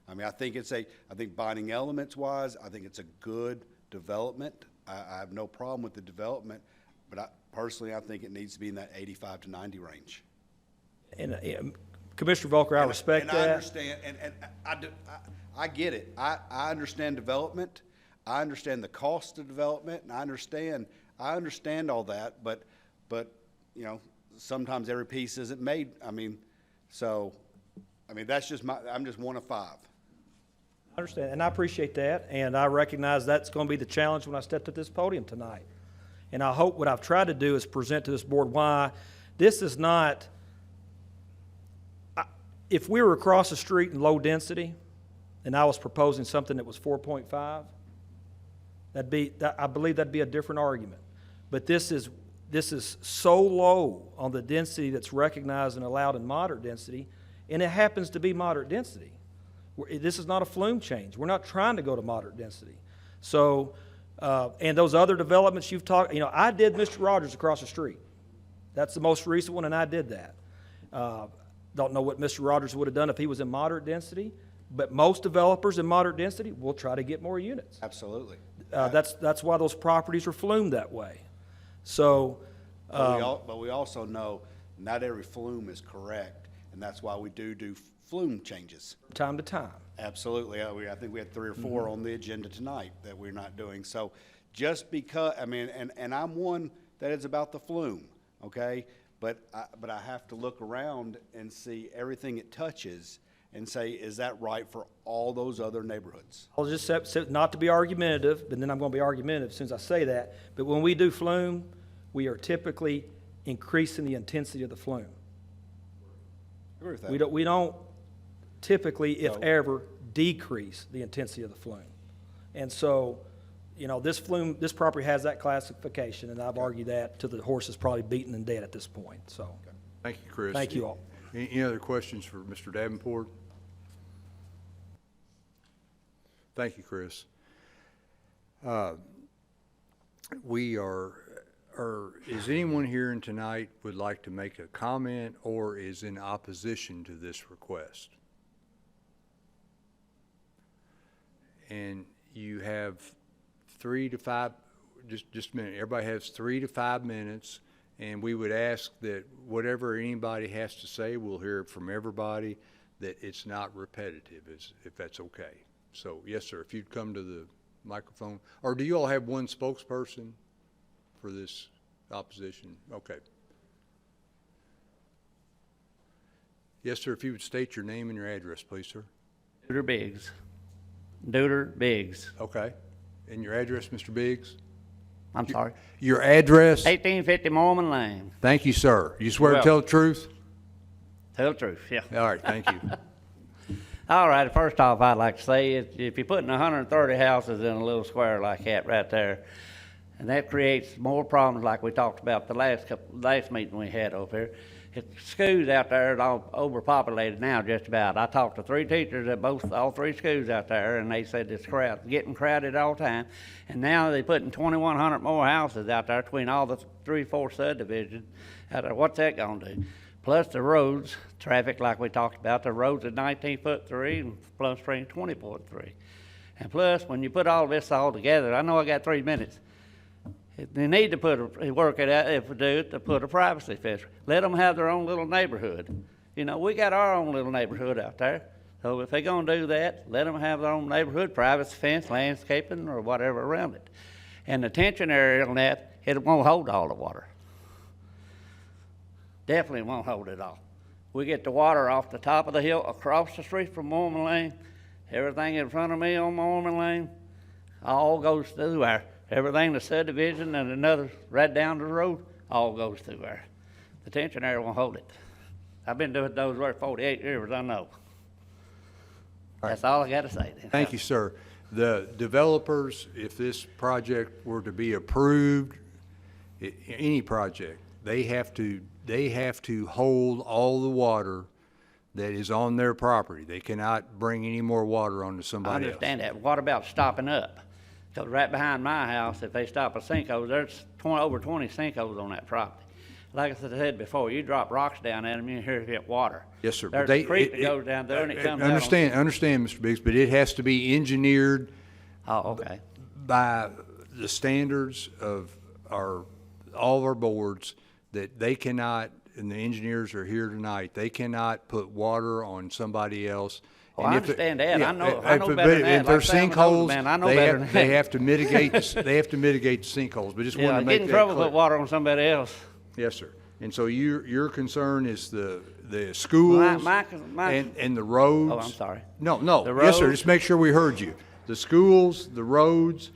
I mean, I think binding elements wise, I think it's a good development. I have no problem with the development, but personally, I think it needs to be in that 85 to 90 range. And Commissioner Volker, I respect that. And I understand, and I get it. I understand development. I understand the cost of development, and I understand all that, but you know, sometimes every piece isn't made. I mean, that's just I'm just one of five. I understand, and I appreciate that, and I recognize that's going to be the challenge when I step to this podium tonight. And I hope what I've tried to do is present to this board why this is not, if we were across the street in low density and I was proposing something that was 4.5, I believe that'd be a different argument. But this is so low on the density that's recognized and allowed in moderate density, and it happens to be moderate density. This is not a flume change. We're not trying to go to moderate density. So, and those other developments you've talked, you know, I did Mr. Rogers across the street. That's the most recent one, and I did that. Don't know what Mr. Rogers would have done if he was in moderate density, but most developers in moderate density will try to get more units. Absolutely. That's why those properties are flumed that way. So, but we also know not every flume is correct, and that's why we do flume changes. time to time. Absolutely. I think we had 3 or 4 on the agenda tonight that we're not doing. So just because, I mean, and I'm one that is about the flume, okay? But I have to look around and see everything it touches and say, is that right for all those other neighborhoods? I'll just say, not to be argumentative, but then I'm going to be argumentative as soon as I say that. But when we do flume, we are typically increasing the intensity of the flume. I agree with that. We don't typically, if ever, decrease the intensity of the flume. And so, you know, this property has that classification, and I've argued that till the horse is probably beaten and dead at this point. So, Thank you, Chris. thank you all. Any other questions for Mr. Davenport? Thank you, Chris. Is anyone here tonight would like to make a comment or is in opposition to this request? And you have 3 to 5, just a minute, everybody has 3 to 5 minutes, and we would ask that whatever anybody has to say, we'll hear it from everybody, that it's not repetitive, if that's okay. So, yes, sir, if you'd come to the microphone, or do you all have one spokesperson for this opposition? Okay. Yes, sir, if you would state your name and your address, please, sir. Duder Biggs. Duder Biggs. Okay. And your address, Mr. Biggs? I'm sorry. Your address? 1850 Mormon Lane. Thank you, sir. You swear to tell the truth? Tell the truth, yeah. All right, thank you. All right, first off, I'd like to say, if you're putting 130 houses in a little square like that right there, and that creates more problems like we talked about the last meeting we had over here. Schools out there are all overpopulated now, just about. I talked to 3 teachers at all 3 schools out there, and they said it's getting crowded all the time. And now they're putting 2,100 more houses out there between all the 3-4 subdivisions out there. What's that going to do? plus the roads, traffic like we talked about, the roads are 19'3" and Plum Springs 20'3". And plus, when you put all this all together, I know I got 3 minutes. They need to work it out, if we do, to put a privacy fence. Let them have their own little neighborhood. You know, we got our own little neighborhood out there. So if they're gonna do that, let them have their own neighborhood, privacy fence, landscaping, or whatever around it. And the tension area on that, it won't hold all the water. Definitely won't hold it all. We get the water off the top of the hill, across the street from Mormon Lane. Everything in front of me on Mormon Lane, all goes through there. Everything, the subdivision and another right down the road, all goes through there. The tension area won't hold it. I've been doing those work 48 years, I know. That's all I got to say. Thank you, sir. The developers, if this project were to be approved, any project, they have to hold all the water that is on their property. They cannot bring any more water onto I somebody else. understand that. What about stopping up? Because right behind my house, if they stop a sinkhole, there's over 20 sinkholes on that property. Like I said before, you drop rocks down at them, you hear it hit water. Yes, sir. There's a creek that goes down there and it comes out. Understand, Mr. Biggs, but it has to be engineered Oh, okay. by the standards of all of our boards, that they cannot, and the engineers are here tonight, they cannot put water on somebody else. Well, And I if it- understand that. yeah, I know if- better than that. If there's Like Sam sinkholes, man, I know they better have, than they that. have to mitigate, they have to mitigate the sinkholes, but just Yeah, want I to get make in that trouble clear. with water on somebody else. Yes, sir. And so your concern is the schools My- and the roads? Oh, I'm sorry. No, The yes, sir, roads- just make sure we heard you. The schools, the roads,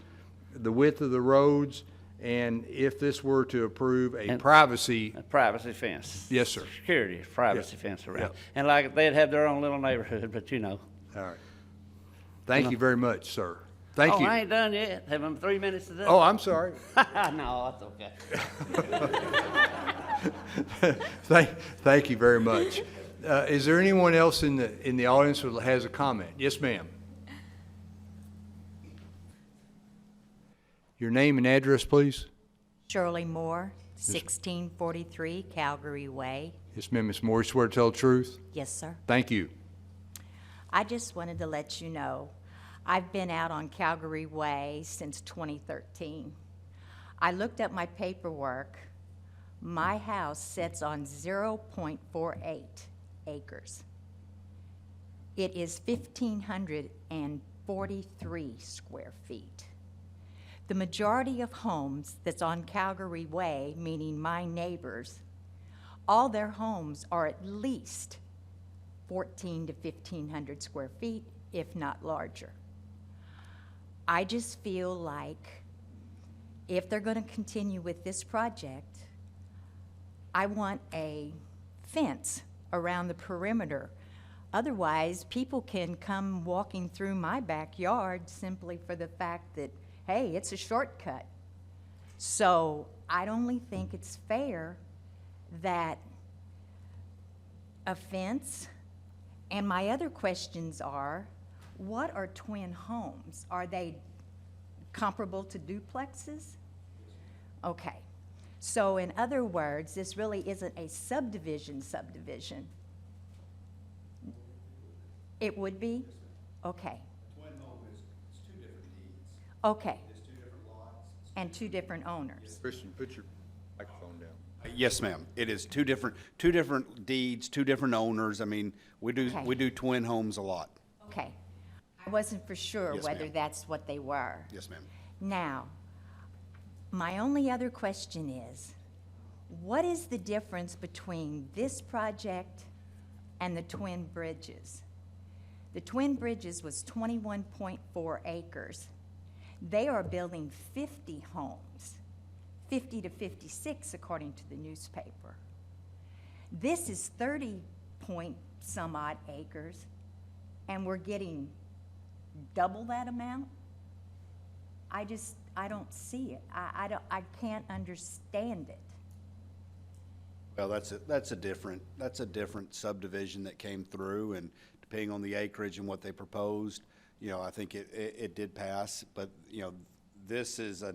the width of the roads, and if this were to approve a privacy, A privacy fence. yes, sir. Security, privacy fence around. Yeah. And like, they'd have their own little neighborhood, but you know. All right. Thank you very much, sir. Thank Oh, you. I ain't done yet. Have them 3 minutes to do? Oh, I'm sorry. No, that's okay. Thank you very much. Is there anyone else in the audience who has a comment? Yes, ma'am. Your name and address, please? Shirley Moore, 1643 Calgary Way. Yes, ma'am. Ms. Moore, you swear to tell the truth? Yes, sir. Thank you. I just wanted to let you know, I've been out on Calgary Way since 2013. I looked up my paperwork. My house sits on 0.48 acres. It is 1,543 square feet. The majority of homes that's on Calgary Way, meaning my neighbors, all their homes are at least 1,400 to 1,500 square feet, if not larger. I just feel like if they're going to continue with this project, I want a fence around the perimeter. Otherwise, people can come walking through my backyard simply for the fact that, hey, it's a shortcut. So I only think it's fair that a fence, and my other questions are, what are twin homes? Are they comparable to duplexes? Okay. So in other words, this really isn't a subdivision. It would be? Okay. Twin home is two different deeds. Okay. It's two different lots. And two different owners. Christian, put your microphone down. Yes, ma'am. It is two different deeds, two different owners. I mean, we Okay. do twin homes a lot. Okay. I wasn't for sure Yes, whether ma'am. that's what they were. Yes, ma'am. Now, my only other question is, what is the difference between this project and the Twin Bridges? The Twin Bridges was 21.4 acres. They are building 50 homes, 50 to 56 according to the newspaper. This is 30 point some odd acres, and we're getting double that amount? I don't see it. I can't understand it. Well, that's a different subdivision that came through, and depending on the acreage and what they proposed, you know, I think it did pass, but, you know, this is a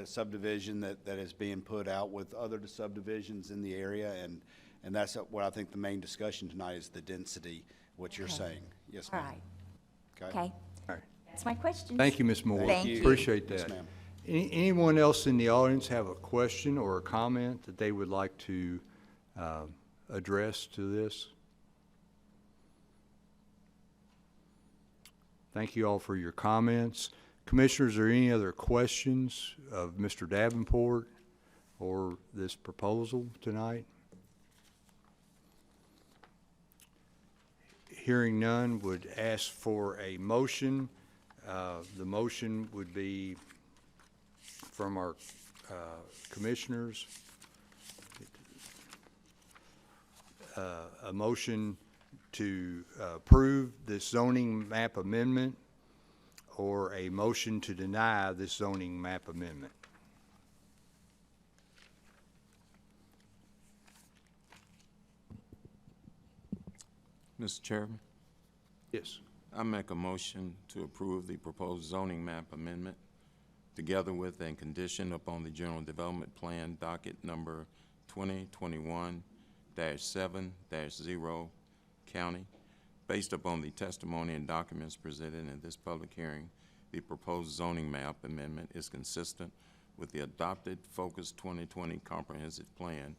subdivision that is being put out with other subdivisions in the area, And that's what I think the main discussion tonight is the density, what you're Okay. saying. Yes, All ma'am. right, okay. All right. That's my question. Thank you, Ms. Moore. Thank you. Appreciate Yes, that. ma'am. Anyone else in the audience have a question or a comment that they would like to address to this? Thank you all for your comments. Commissioners, are there any other questions of Mr. Davenport or this proposal tonight? Hearing none, would ask for a motion. The motion would be from our commissioners. A motion to approve this zoning map amendment or a motion to deny this zoning map amendment. Mr. Chairman, Yes. I make a motion to approve the proposed zoning map amendment together with and conditioned upon the general development plan docket number 2021-7-0 county. Based upon the testimony and documents presented in this public hearing, the proposed zoning map amendment is consistent with the adopted Focus 2020 comprehensive plan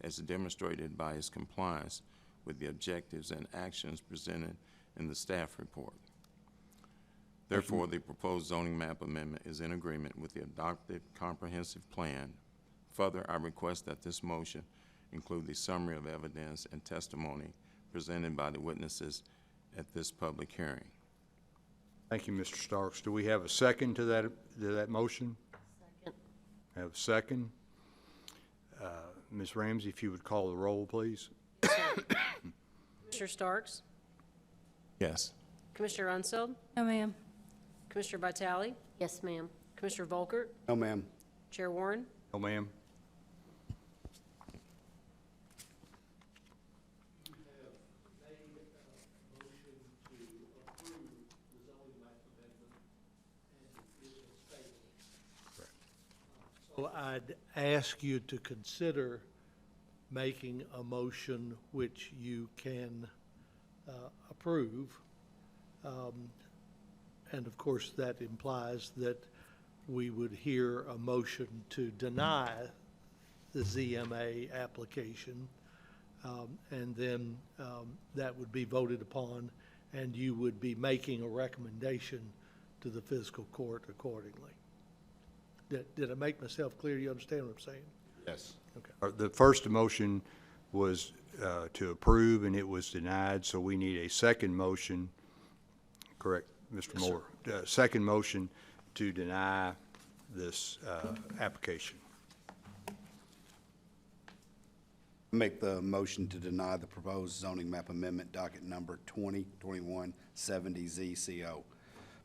as demonstrated by its compliance with the objectives and actions presented in the staff report. Therefore, the proposed zoning map amendment is in agreement with the adopted comprehensive plan. Further, I request that this motion include the summary of evidence and testimony presented by the witnesses at this public hearing. Thank you, Mr. Starks. Do we have a second to that motion? Second. Have a second? Ms. Ramsey, if you would call the roll, please. Commissioner Starks? Yes. Commissioner Unseld? No, ma'am. Commissioner Vitale? Yes, ma'am. Commissioner Volkert? No, ma'am. Chair Warren? No, ma'am. So I'd ask you to consider making a motion which you can approve. And of course, that implies that we would hear a motion to deny the ZMA application. And then that would be voted upon, and you would be making a recommendation to the fiscal court accordingly. Did I make myself clear? You understand what I'm saying? Yes. Okay. The first motion was to approve, and it was denied, so we need a second motion. Correct, Mr. Moore? Second motion to deny this application. Make the motion to deny the proposed zoning map amendment docket number 2021-70ZCO.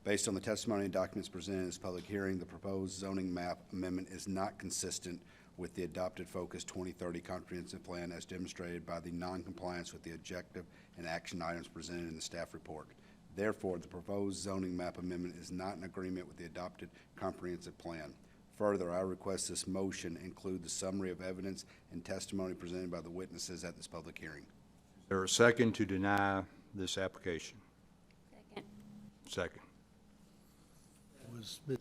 Based on the testimony and documents presented in this public hearing, the proposed zoning map amendment is not consistent with the adopted Focus 2030 comprehensive plan as demonstrated by the non-compliance with the objective and action items presented in the staff report. Therefore, the proposed zoning map amendment is not in agreement with the adopted comprehensive plan. Further, I request this motion include the summary of evidence and testimony presented by the witnesses at this public hearing. Is there a second to deny this application? Second. Second. Was Ms.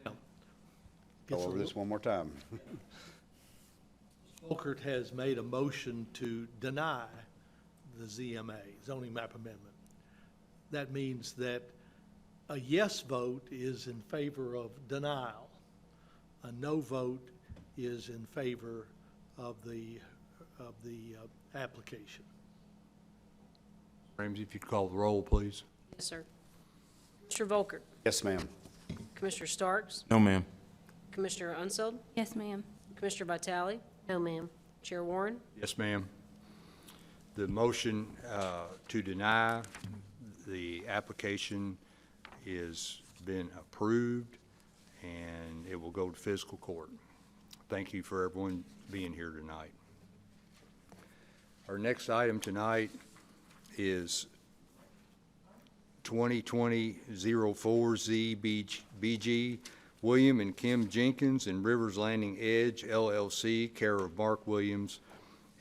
Now, Go over this one more time. Volkert has made a motion to deny the ZMA, zoning map amendment. That means that a yes vote is in favor of denial. A no vote is in favor of the application. Ramsey, if you'd call the roll, please. Yes, sir. Commissioner Volkert? Yes, ma'am. Commissioner Starks? No, ma'am. Commissioner Unseld? Yes, ma'am. Commissioner Vitale? No, ma'am. Chair Warren? Yes, ma'am. The motion to deny the application is been approved, and it will go to fiscal court. Thank you for everyone being here tonight. Our next item tonight is 2020-04ZBG William and Kim Jenkins and Rivers Landing Edge LLC, care of Mark Williams,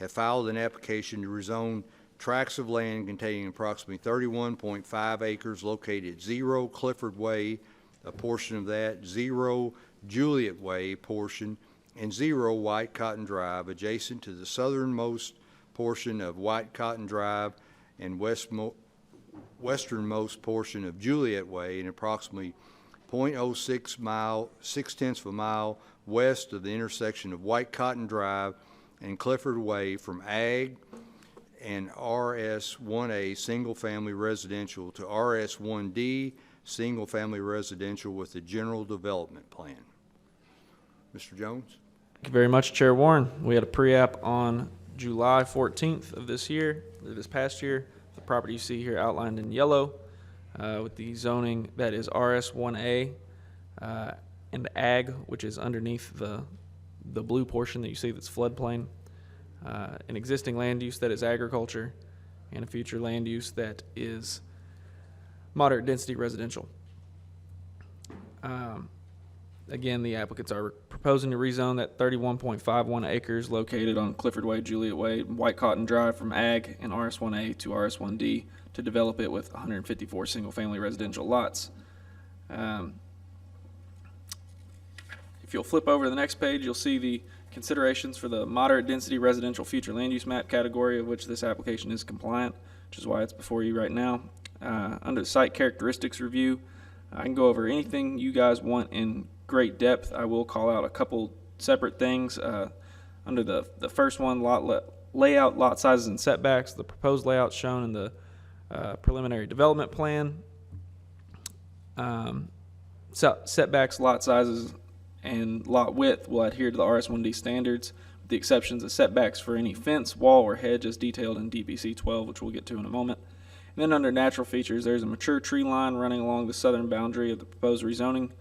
have filed an application to rezone tracts of land containing approximately 31.5 acres located at 0 Clifford Way, a portion of that, 0 Juliet Way portion, and 0 Whitecotten Drive, adjacent to the southernmost portion of Whitecotten Drive and westernmost portion of Juliet Way, and approximately 0.06 mile, 0.6 of a mile west of the intersection of Whitecotten Drive and Clifford Way from Ag and RS1A single-family residential to RS1D single-family residential with a general development plan. Mr. Jones? Thank you very much, Chair Warren. We had a pre-app on July 14th of this past year. The property you see here outlined in yellow with the zoning that is RS1A and Ag, which is underneath the blue portion that you see that's floodplain. An existing land use that is agriculture, and a future land use that is moderate density residential. Again, the applicants are proposing to rezone that 31.51 acres located on Clifford Way, Juliet Way, Whitecotten Drive from Ag and RS1A to RS1D to develop it with 154 single-family residential lots. If you'll flip over to the next page, you'll see the considerations for the moderate density residential future land use map category, of which this application is compliant, which is why it's before you right now. Under the site characteristics review, I can go over anything you guys want in great depth. I will call out a couple separate things. Under the first one, layout, lot sizes, and setbacks, the proposed layout shown in the preliminary development plan. Setbacks, lot sizes, and lot width will adhere to the RS1D standards, with the exceptions of setbacks for any fence, wall, or hedge as detailed in DPC 12, which we'll get to in a moment. And then under natural features, there's a mature tree line running along the southern boundary of the proposed rezoning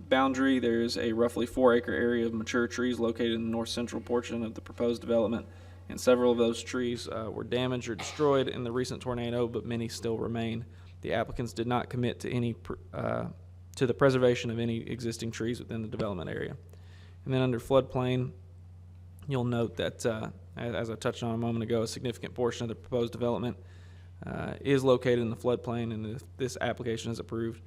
boundary. There's a roughly 4-acre area of mature trees located in the north central portion of the proposed development, and several of those trees were damaged or destroyed in the recent tornado, but many still remain. The applicants did not commit to any to the preservation of any existing trees within the development area. And then under floodplain, you'll note that, as I touched on a moment ago, a significant portion of the proposed development is located in the floodplain, and if this application is approved,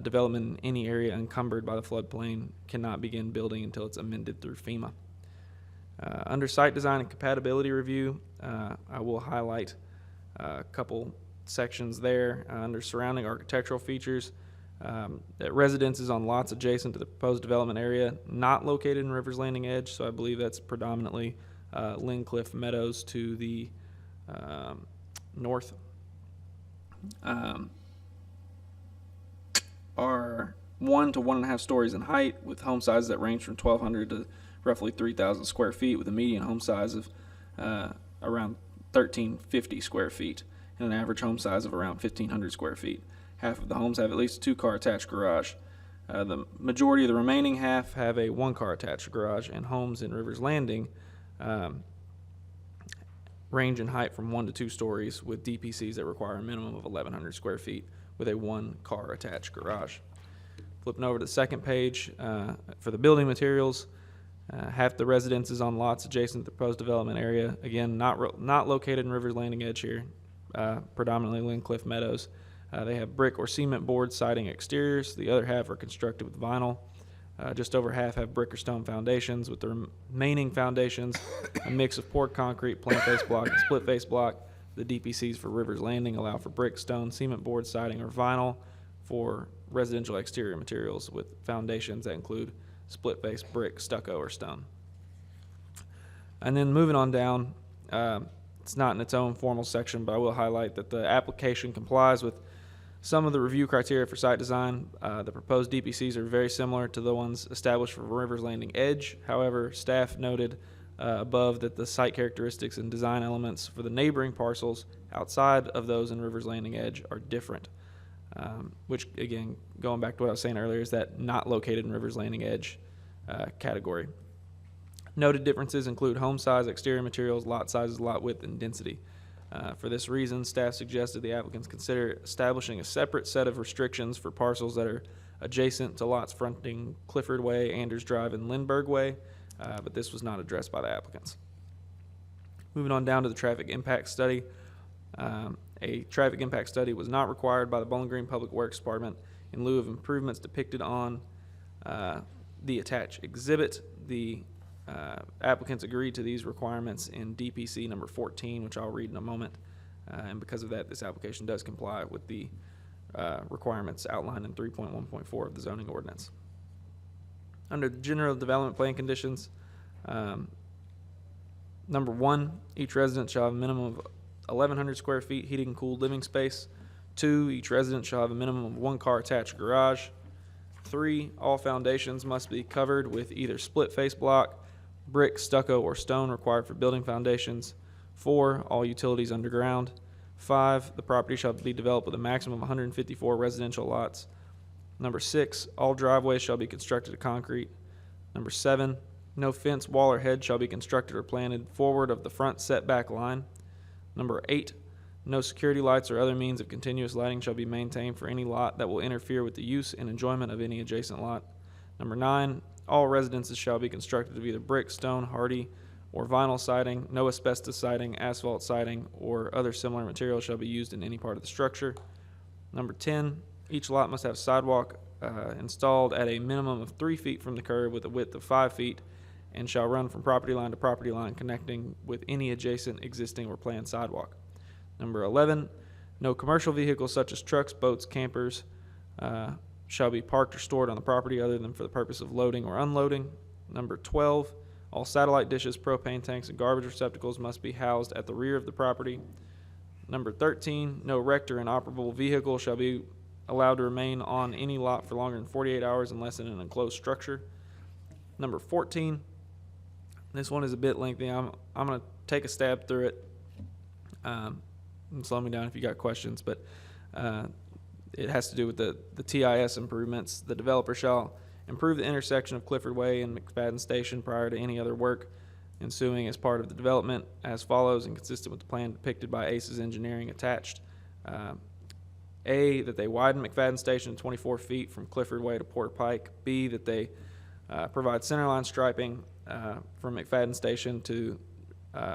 development in any area encumbered by the floodplain cannot begin building until it's amended through FEMA. Under site design and compatibility review, I will highlight a couple sections there. Under surrounding architectural features, that residences on lots adjacent to the proposed development area not located in Rivers Landing Edge, so I believe that's predominantly Cliff Meadows to the north, are 1 to 1.5 stories in height, with home sizes that range from 1,200 to roughly 3,000 square feet, with a median home size of around 1,350 square feet and an average home size of around 1,500 square feet. Half of the homes have at least a 2-car attached garage. The majority of the remaining half have a 1-car attached garage, and homes in Rivers Landing range in height from 1 to 2 stories, with DPCs that require a minimum of 1,100 square feet with a 1-car attached garage. Flipping over to the second page, for the building materials, half the residences on lots adjacent to the proposed development area, again, not located in Rivers Landing Edge here, predominantly Cliff Meadows. They have brick or cement board siding exteriors. The other half are constructed with vinyl. Just over half have brick or stone foundations, with the remaining foundations a mix of poured concrete, plain face block, and split face block. The DPCs for Rivers Landing allow for brick, stone, cement board, siding, or vinyl for residential exterior materials, with foundations that include split face brick, stucco, or stone. And then moving on down, it's not in its own formal section, but I will highlight that the application complies with some of the review criteria for site design. The proposed DPCs are very similar to the ones established for Rivers Landing Edge. However, staff noted above that the site characteristics and design elements for the neighboring parcels outside of those in Rivers Landing Edge are different, which, again, going back to what I was saying earlier, is that not located in Rivers Landing Edge category. Noted differences include home size, exterior materials, lot sizes, lot width, and density. For this reason, staff suggested the applicants consider establishing a separate set of restrictions for parcels that are adjacent to lots fronting Clifford Way, Anders Drive, and Lindbergh Way, but this was not addressed by the applicants. Moving on down to the traffic impact study. A traffic impact study was not required by the Bowling Green Public Works Department in lieu of improvements depicted on the attached exhibit. The applicants agreed to these requirements in DPC number 14, which I'll read in a moment. And because of that, this application does comply with the requirements outlined in 3.1.4 of the zoning ordinance. Under the general development plan conditions, number 1, each resident shall have a minimum of 1,100 square feet heated and cooled living space. 2, each resident shall have a minimum of 1 car attached garage. 3, all foundations must be covered with either split face block, brick, stucco, or stone required for building foundations. 4, all utilities underground. 5, the property shall be developed with a maximum of 154 residential lots. Number 6, all driveways shall be constructed of concrete. Number 7, no fence, wall, or hedge shall be constructed or planted forward of the front setback line. Number 8, no security lights or other means of continuous lighting shall be maintained for any lot that will interfere with the use and enjoyment of any adjacent lot. Number 9, all residences shall be constructed of either brick, stone, hardy, or vinyl siding. No asbestos siding, asphalt siding, or other similar material shall be used in any part of the structure. Number 10, each lot must have sidewalk installed at a minimum of 3 feet from the curb with a width of 5 feet and shall run from property line to property line connecting with any adjacent existing or planned sidewalk. Number 11, no commercial vehicles such as trucks, boats, campers shall be parked or stored on the property other than for the purpose of loading or unloading. Number 12, all satellite dishes, propane tanks, and garbage receptacles must be housed at the rear of the property. Number 13, no wrecked or inoperable vehicle shall be allowed to remain on any lot for longer than 48 hours unless in an enclosed structure. Number 14, this one is a bit lengthy. I'm going to take a stab through it. And slow me down if you got questions, but it has to do with the TIS improvements. The developer shall improve the intersection of Clifford Way and McFadden Station prior to any other work ensuing as part of the development as follows and consistent with the plan depicted by ACES Engineering attached. A, that they widen McFadden Station 24 feet from Clifford Way to Porter Pike. B, that they provide centerline striping from McFadden Station to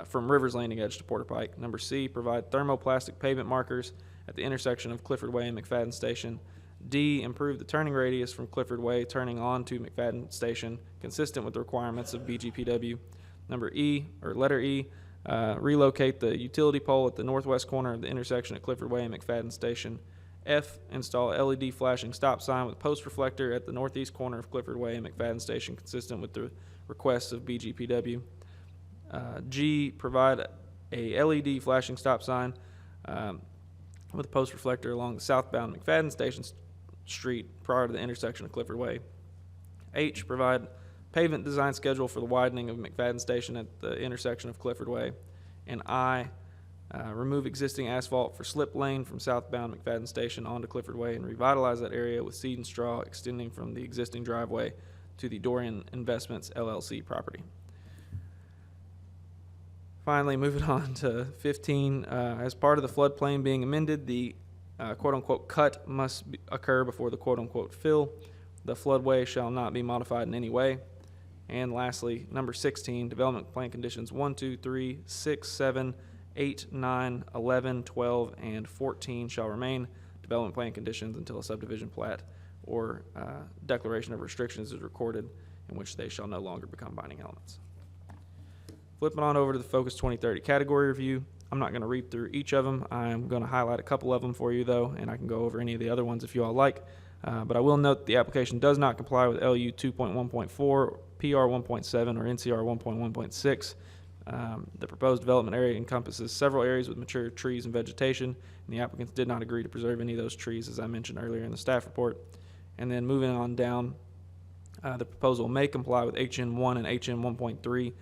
from Rivers Landing Edge to Porter Pike. Number C, provide thermoplastic pavement markers at the intersection of Clifford Way and McFadden Station. D, improve the turning radius from Clifford Way turning on to McFadden Station, consistent with the requirements of BGPW. Number E, or letter E, relocate the utility pole at the northwest corner of the intersection at Clifford Way and McFadden Station. F, install LED flashing stop sign with post reflector at the northeast corner of Clifford Way and McFadden Station, consistent with the requests of BGPW. G, provide a LED flashing stop sign with a post reflector along the southbound McFadden Station Street prior to the intersection of Clifford Way. H, provide pavement design schedule for the widening of McFadden Station at the intersection of Clifford Way. And I, remove existing asphalt for slip lane from southbound McFadden Station onto Clifford Way and revitalize that area with seed and straw extending from the existing driveway to the Dorian Investments LLC property. Finally, moving on to 15, as part of the floodplain being amended, the quote-unquote cut must occur before the quote-unquote fill. The floodway shall not be modified in any way. And lastly, number 16, development plan conditions 1, 2, 3, 6, 7, 8, 9, 11, 12, and 14 shall remain development plan conditions until a subdivision plat or declaration of restrictions is recorded, in which they shall no longer become binding elements. Flipping on over to the Focus 2030 category review. I'm not going to read through each of them. I'm going to highlight a couple of them for you, though, and I can go over any of the other ones if you all like. But I will note that the application does not comply with LU 2.1.4, PR 1.7, or NCR 1.1.6. The proposed development area encompasses several areas with mature trees and vegetation, and the applicants did not agree to preserve any of those trees, as I mentioned earlier in the staff report. And then moving on down, the proposal may comply with HN 1 and HN 1.3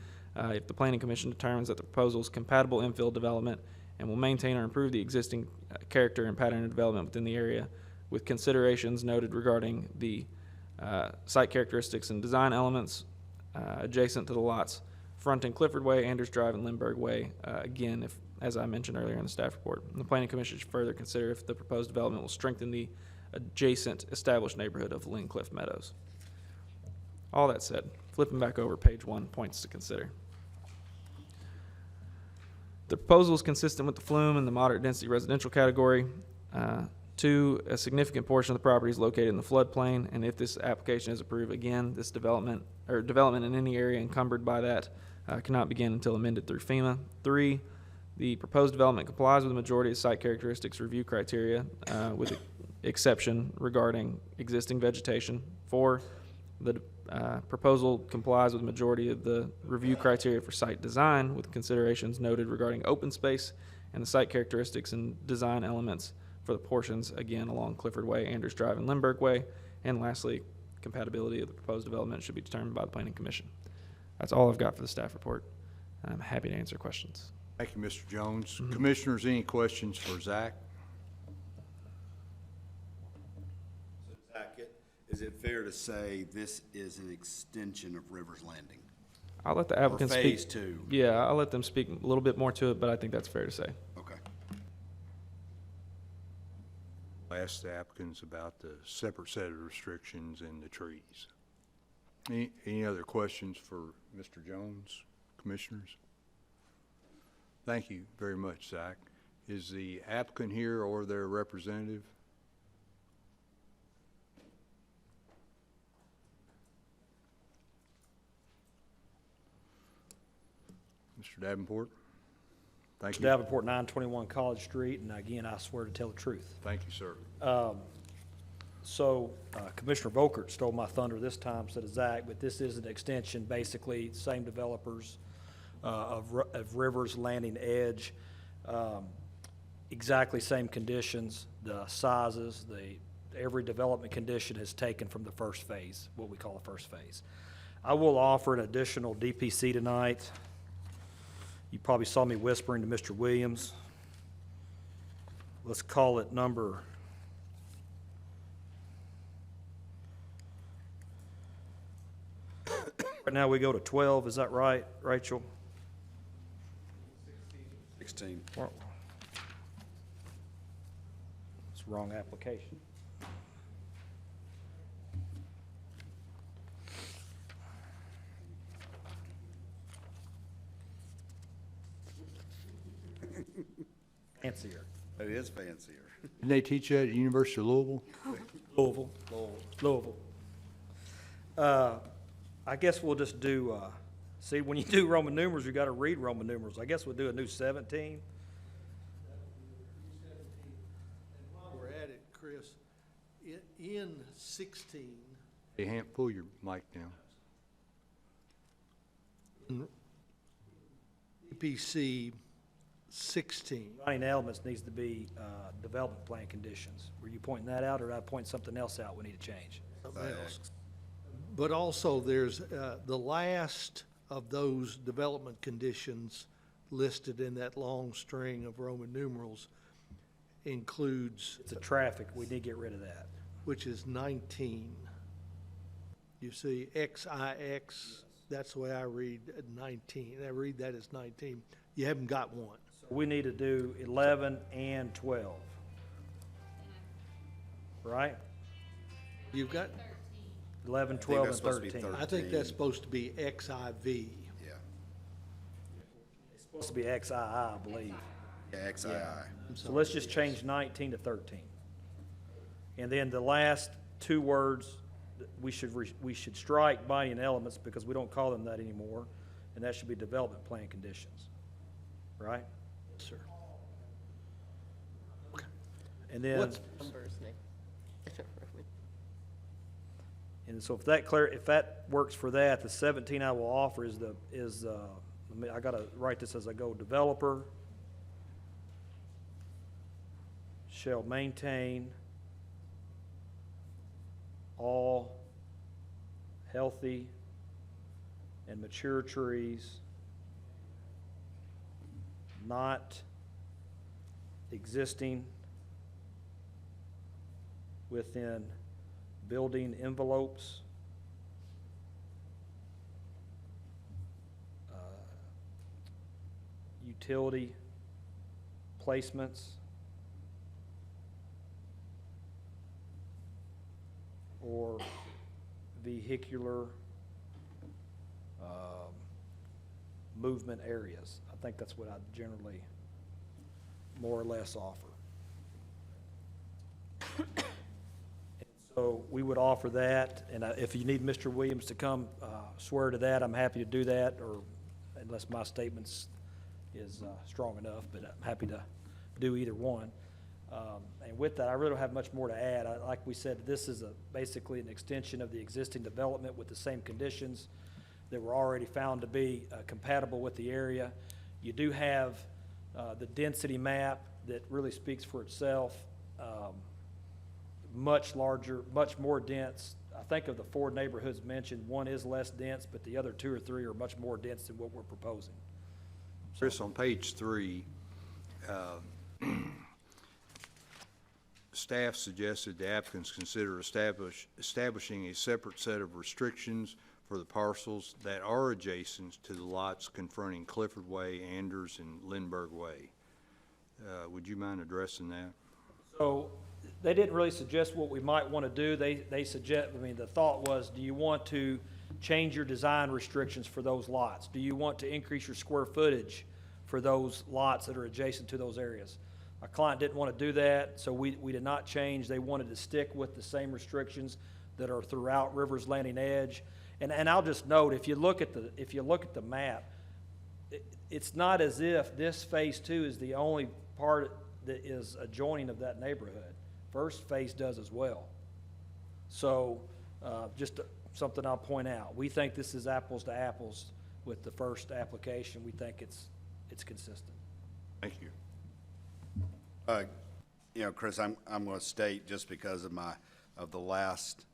if the Planning Commission determines that the proposal is compatible infill development and will maintain or improve the existing character and pattern of development within the area, with considerations noted regarding the site characteristics and design elements adjacent to the lots fronting Clifford Way, Anders Drive, and Lindbergh Way, again, if, as I mentioned earlier in the staff report. And the Planning Commission should further consider if the proposed development will strengthen the adjacent established neighborhood of Lynn Cliff Meadows. All that said, flipping back over page 1, points to consider. The proposal is consistent with the flume in the moderate density residential category. 2, a significant portion of the property is located in the floodplain, and if this application is approved, again, this development in any area encumbered by that cannot begin until amended through FEMA. 3, the proposed development complies with the majority of site characteristics review criteria, with exception regarding existing vegetation. 4, the proposal complies with the majority of the review criteria for site design, with considerations noted regarding open space and the site characteristics and design elements for the portions, again, along Clifford Way, Andrews Drive, and Lindbergh Way. And lastly, compatibility of the proposed development should be determined by the Planning Commission. That's all I've got for the staff report. I'm happy to answer questions. Thank you, Mr. Jones. Commissioners, any questions for Zach? Zach, is it fair to say this is an extension of Rivers Landing? I'll let the applicant speak. Phase 2? Yeah, I'll let them speak a little bit more to it, but I think that's fair to say. Okay. I'll ask the applicants about the separate set of restrictions and the trees. Any other questions for Mr. Jones, commissioners? Thank you very much, Zach. Is the applicant here or their representative? Mr. Davenport? Thank you. Davenport, 921 College Street, and again, I swear to tell the truth. Thank you, sir. So Commissioner Volkert stole my thunder this time, so does Zach, but this is an extension, basically, same developers of Rivers Landing Edge, exactly same conditions, the sizes, every development condition is taken from the first phase, what we call the first phase. I will offer an additional DPC tonight. You probably saw me whispering to Mr. Williams. Let's call it number right now we go to 12, is that right, Rachel? 16. It's the wrong application. Fancier. It is fancier. Didn't they teach you that at University of Louisville? Louisville. I guess we'll just do, see, when you do Roman numerals, you gotta read Roman numerals. I guess we'll do a new 17. While we're at it, Chris, in 16, Hey, Hamp, pull your mic down. EPC 16, Designing elements needs to be development plan conditions. Were you pointing that out, or did I point something else out we need to change? something else. But also, there's the last of those development conditions listed in that long string of Roman numerals includes, It's a traffic, we need to get rid of that. which is 19. You see, XIX, that's the way I read 19. I read that as 19. You haven't got one. We need to do 11 and 12. Right? You've got, 11, think 12, and that's supposed to be 13. I think that's supposed to be XIV. Yeah. It's supposed to be XII, I believe. Yeah, XII. So let's just change 19 to 13. And then the last two words, we should strike binding elements because we don't call them that anymore, and that should be development plan conditions, right? Yes, sir. And then, What's- and so if that works for that, the 17 I will offer I gotta write this as I go, developer shall maintain all healthy and mature trees not existing within building envelopes, utility placements, vehicular movement areas. I think that's what I generally more or less offer. So we would offer that, and if you need Mr. Williams to come swear to that, I'm happy to do that, or unless my statements is strong enough, but I'm happy to do either one. And with that, I really don't have much more to add. Like we said, this is basically an extension of the existing development with the same conditions that were already found to be compatible with the area. You do have the density map that really speaks for itself. Much larger, much more dense. I think of the 4 neighborhoods mentioned, one is less dense, but the other 2 or 3 are much more dense than what we're proposing. Chris, on page 3, staff suggested the applicants consider establishing a separate set of restrictions for the parcels that are adjacent to the lots confronting Clifford Way, Anders, and Lindbergh Way. Would you mind addressing that? So they didn't really suggest what we might want to do. They suggest, I mean, the thought was, do you want to change your design restrictions for those lots? Do you want to increase your square footage for those lots that are adjacent to those areas? Our client didn't want to do that, so we did not change. They wanted to stick with the same restrictions that are throughout Rivers Landing Edge. And I'll just note, if you look at the map, it's not as if this phase 2 is the only part that is adjoining of that neighborhood. First phase does as well. So just something I'll point out. We think this is apples to apples with the first application. We think it's consistent. Thank you. You know, Chris, I'm going to state, just because of the last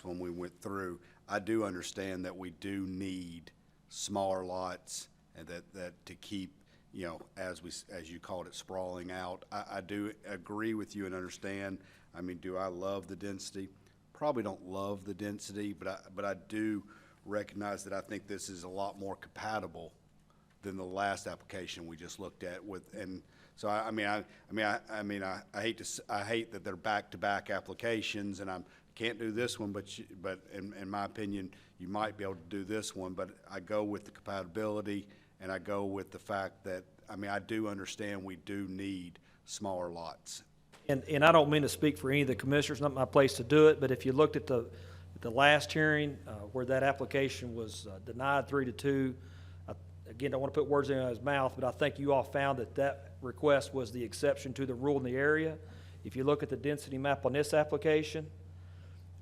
one we went through, I do understand that we do need smaller lots, and that to keep, you know, as you called it, sprawling out. I do agree with you and understand. I mean, do I love the density? Probably don't love the density, but I do recognize that I think this is a lot more compatible than the last application we just looked at with. And so I hate that they're back-to-back applications, and I can't do this one, but in my opinion, you might be able to do this one. But I go with the compatibility. And I go with the fact that, I mean, I do understand we do need smaller lots. And I don't mean to speak for any of the commissioners, not my place to do it, but if you looked at the last hearing where that application was denied 3-2, again, don't want to put words in his mouth, but I think you all found that request was the exception to the rule in the area. If you look at the density map on this application,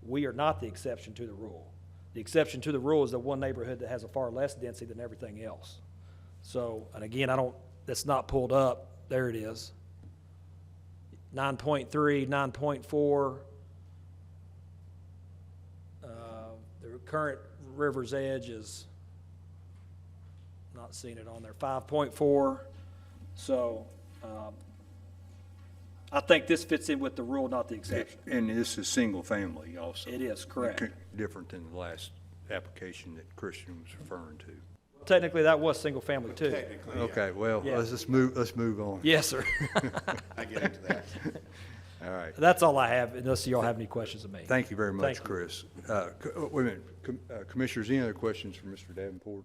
we are not the exception to the rule. The exception to the rule is the one neighborhood that has a far less density than everything else. So, and again, that's not pulled up. There it is. 9.3, 9.4. The current River's Edge is, not seeing it on there, 5.4. So, I think this fits in with the rule, not the exception. And this is single family also. It is, correct. Different than the last application that Christian was referring to. Technically, that was single family too. Technically, yeah. Okay, well, Yeah. let's move on. Yes, sir. I get into that. All right. That's all I have, unless y'all have any questions of me. Thank you very much, Thank you. Chris. Wait a minute, Commissioners, any other questions for Mr. Davenport?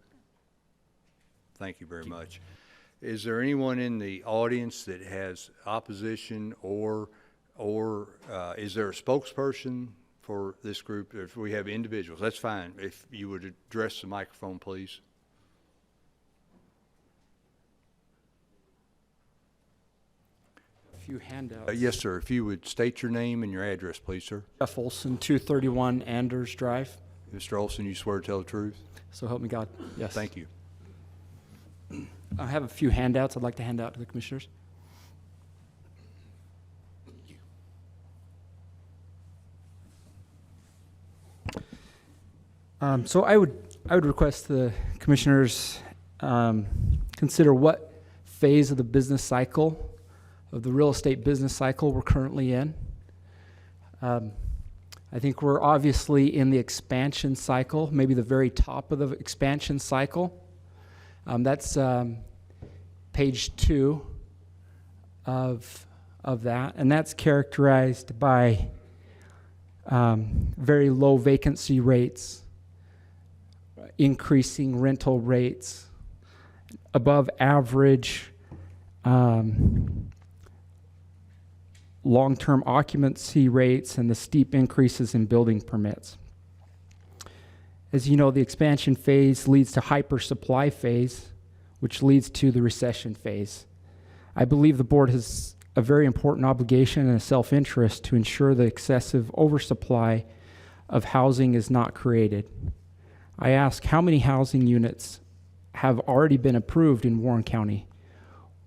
Thank you very much. Is there anyone in the audience that has opposition or is there a spokesperson for this group? If we have individuals, that's fine. If you would address the microphone, please. Few handouts. Yes, sir. If you would state your name and your address, please, sir. Jeff Olson, 231 Anders Drive. Mr. Olson, you swear to tell the truth? So help me God. Yes. Thank you. I have a few handouts I'd like to hand out to the commissioners. So I would request the commissioners consider what phase of the business cycle, of the real estate business cycle we're currently in. I think we're obviously in the expansion cycle, maybe the very top of the expansion cycle. That's page 2 of that, and that's characterized by very low vacancy rates, increasing rental rates, above average long-term occupancy rates, and the steep increases in building permits. As you know, the expansion phase leads to hyper-supply phase, which leads to the recession phase. I believe the board has a very important obligation and a self-interest to ensure the excessive oversupply of housing is not created. I ask, how many housing units have already been approved in Warren County?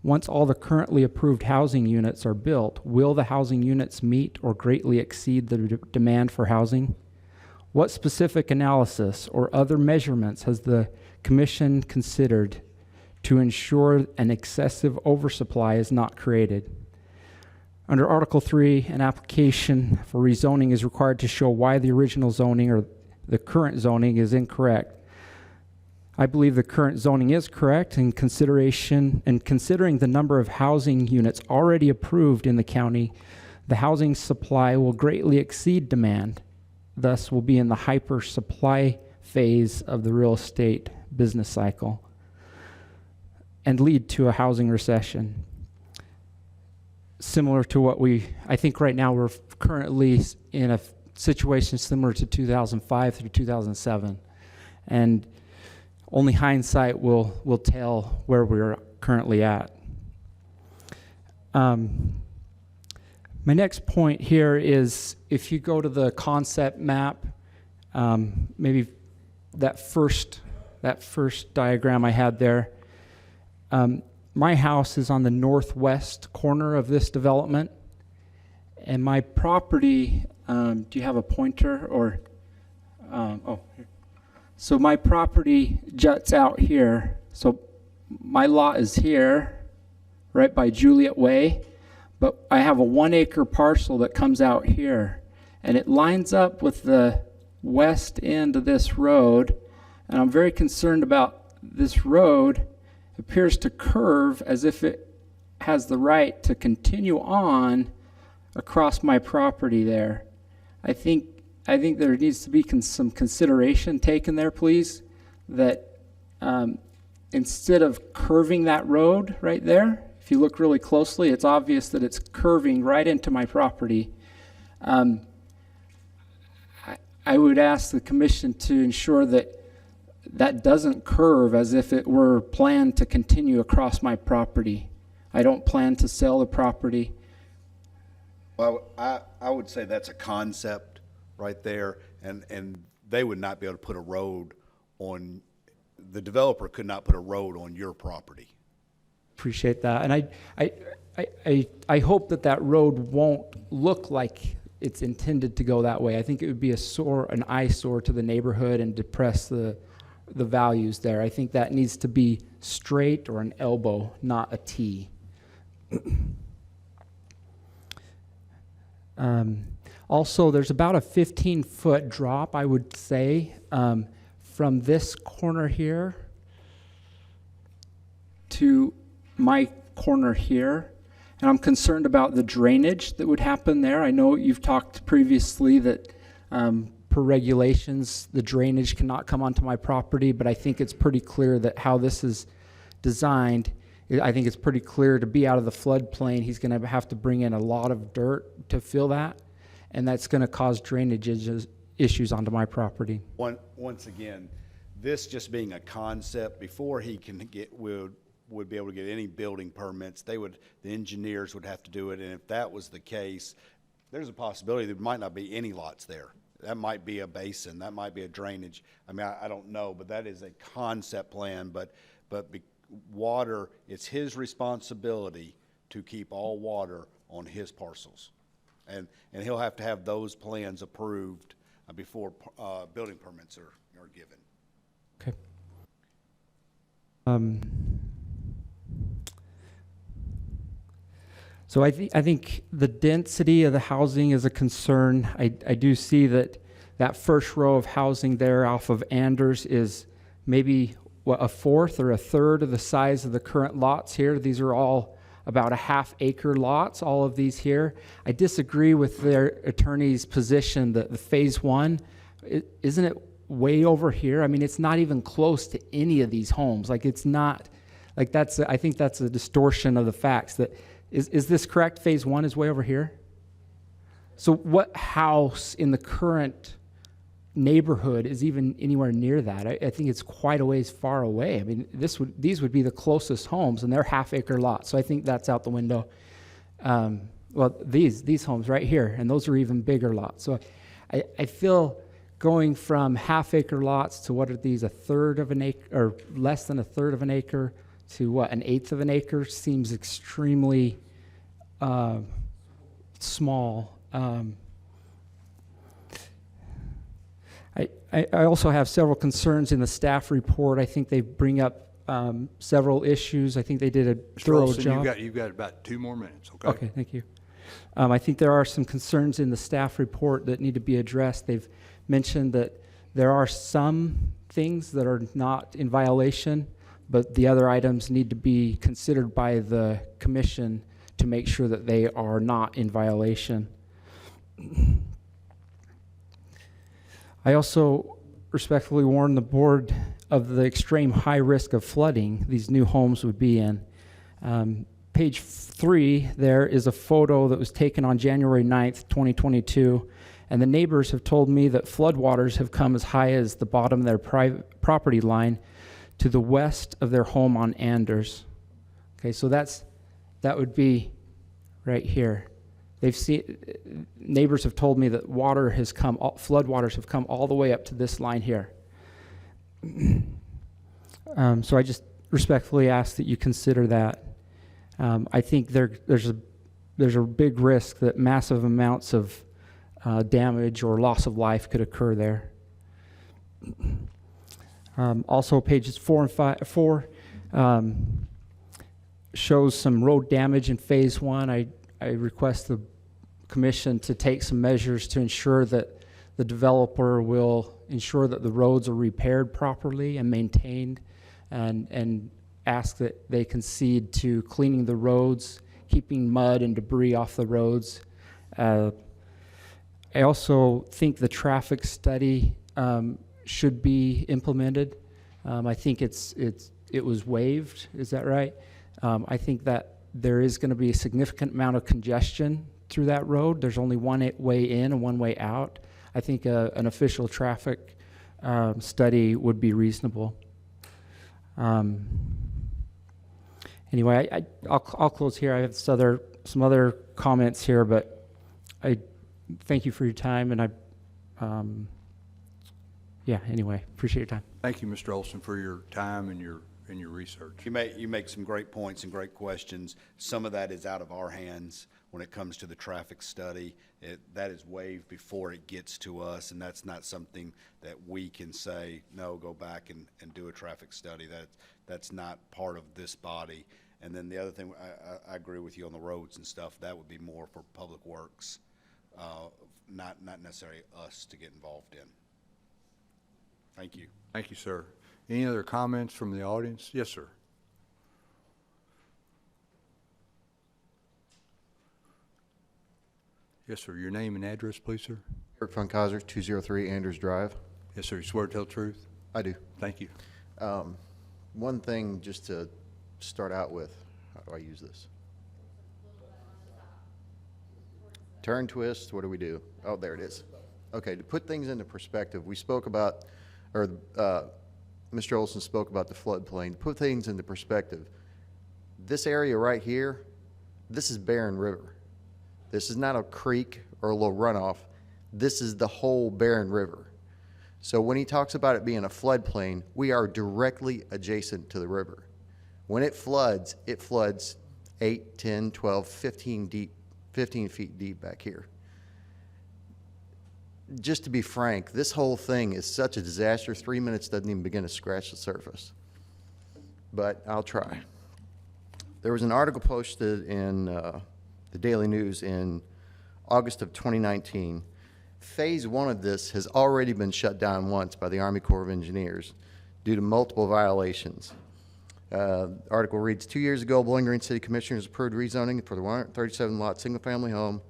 Once all the currently approved housing units are built, will the housing units meet or greatly exceed the demand for housing? What specific analysis or other measurements has the Commission considered to ensure an excessive oversupply is not created? Under Article 3, an application for rezoning is required to show why the original zoning or the current zoning is incorrect. I believe the current zoning is correct in considering the number of housing units already approved in the county. The housing supply will greatly exceed demand, thus will be in the hyper supply phase of the real estate business cycle and lead to a housing recession. Similar to what I think right now we're currently in a situation similar to 2005 through 2007. And only hindsight will tell where we're currently at. My next point here is if you go to the concept map, maybe that first diagram I had there, my house is on the northwest corner of this development, and my property, do you have a pointer or, here. So my property juts out here. So my lot is here, right by Juliet Way, but I have a 1 acre parcel that comes out here, and it lines up with the west end of this road, and I'm very concerned about this road. It appears to curve as if it has the right to continue on across my property there. I think there needs to be some consideration taken there, please, that instead of curving that road right there, if you look really closely, it's obvious that it's curving right into my property. I would ask the commission to ensure that that doesn't curve as if it were planned to continue across my property. I don't plan to sell the property. Well, I would say that's a concept right there, and they would not be able to put a road on, the developer could not put a road on your property. Appreciate that. And I hope that road won't look like it's intended to go that way. I think it would be an eyesore to the neighborhood and depress the values there. I think that needs to be straight or an elbow, not a T. Also, there's about a 15-foot drop, I would say, from this corner here to my corner here. And I'm concerned about the drainage that would happen there. I know you've talked previously that per regulations, the drainage cannot come onto my property, but I think it's pretty clear that how this is designed, I think it's pretty clear to be out of the floodplain, he's going to have to bring in a lot of dirt to fill that, and that's going to cause drainage issues onto my property. Once again, this just being a concept, before he can would be able to get any building permits, the engineers would have to do it, and if that was the case, there's a possibility there might not be any lots there. That might be a basin, that might be a drainage. I mean, I don't know, but that is a concept plan, but water, it's his responsibility to keep all water on his parcels. And he'll have to have those plans approved before building permits are given. Okay. So I think the density of the housing is a concern. I do see that first row of housing there off of Anders is maybe a fourth or a third of the size of the current lots here. These are all about a half-acre lots, all of these here. I disagree with their attorney's position that the phase one, isn't it way over here? I mean, it's not even close to any of these homes. Like, it's not, like, I think that's a distortion of the facts. That is this correct? Phase one is way over here? So what house in the current neighborhood is even anywhere near that? I think it's quite a ways far away. I mean, these would be the closest homes, and they're half-acre lots. So I think that's out the window. Well, these homes right here, and those are even bigger lots. So I feel going from half-acre lots to what are these, a third of an acre, or less than a third of an acre, to what, an eighth of an acre, seems extremely small. I also have several concerns in the staff report. I think they bring up several issues. I think they did a thorough Olson, job. You've got about 2 more minutes, okay? Okay, thank you. I think there are some concerns in the staff report that need to be addressed. They've mentioned that there are some things that are not in violation, but the other items need to be considered by the commission to make sure that they are not in violation. I also respectfully warn the board of the extreme high risk of flooding these new homes would be in. Page 3, there is a photo that was taken on January 9th, 2022, and the neighbors have told me that floodwaters have come as high as the bottom of their private property line to the west of their home on Anders. Okay, so that would be right here. They've seen, neighbors have told me that floodwaters have come all the way up to this line here. So I just respectfully ask that you consider that. I think there's a big risk that massive amounts of damage or loss of life could occur there. Also, pages 4 and 4 shows some road damage in phase 1. I request the commission to take some measures to ensure that the developer will ensure that the roads are repaired properly and maintained, and ask that they concede to cleaning the roads, keeping mud and debris off the roads. I also think the traffic study should be implemented. I think it was waived. Is that right? I think that there is going to be a significant amount of congestion through that road. There's only one way in and one way out. I think an official traffic study would be reasonable. Anyway, I'll close here. I have some other comments here, but I thank you for your time, and anyway, appreciate your time. Thank you, Mr. Olson, for your time and your research. You make some great points and great questions. Some of that is out of our hands when it comes to the traffic study. That is waived before it gets to us, and that's not something that we can say, no, go back and do a traffic study. That's not part of this body. And then the other thing, I agree with you on the roads and stuff. That would be more for Public Works, not necessarily us to get involved in. Thank you. Thank you, sir. Any other comments from the audience? Yes, sir. Yes, sir. Your name and address, please, sir. Eric Funkhauser, 203 Anders Drive. Yes, sir. You swear to tell the truth? I do. Thank you. One thing just to start out with, how do I use this? Turn, twist, what do we do? Oh, there it is. Okay, to put things into perspective, we spoke about, or Mr. Olson spoke about the floodplain. To put things into perspective, this area right here, this is Barren River. This is not a creek or a little runoff. This is the whole Barren River. So when he talks about it being a floodplain, we are directly adjacent to the river. When it floods 8, 10, 12, 15 feet deep back here. Just to be frank, this whole thing is such a disaster, 3 minutes doesn't even begin to scratch the surface. But I'll try. There was an article posted in the Daily News in August of 2019. Phase 1 of this has already been shut down once by the Army Corps of Engineers due to multiple violations. Article reads, 2 years ago, Bowling Green City Commissioners approved rezoning for the 137-lot single-family home,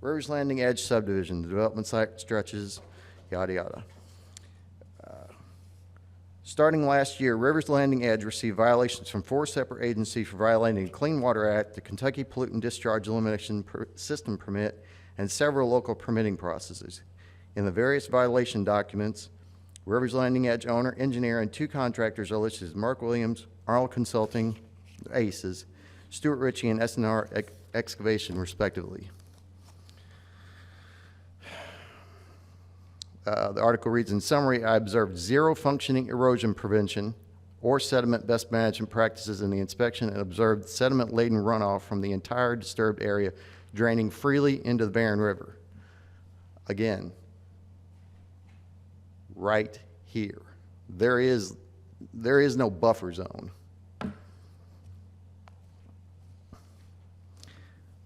Rivers Landing Edge subdivision. The development site stretches, yada, yada. Starting last year, Rivers Landing Edge received violations from 4 separate agencies for violating the Clean Water Act, the Kentucky Pollutant Discharge Elimination System Permit, and several local permitting processes. In the various violation documents, Rivers Landing Edge owner, engineer, and 2 contractors are listed as Mark Williams, Arnold Consulting, ACES, Stuart Ritchie, and S&R Excavation, respectively. The article reads, in summary, I observed 0 functioning erosion prevention or sediment best management practices in the inspection and observed sediment-laden runoff from the entire disturbed area draining freely into the Barren River. Again, right here. There is no buffer zone.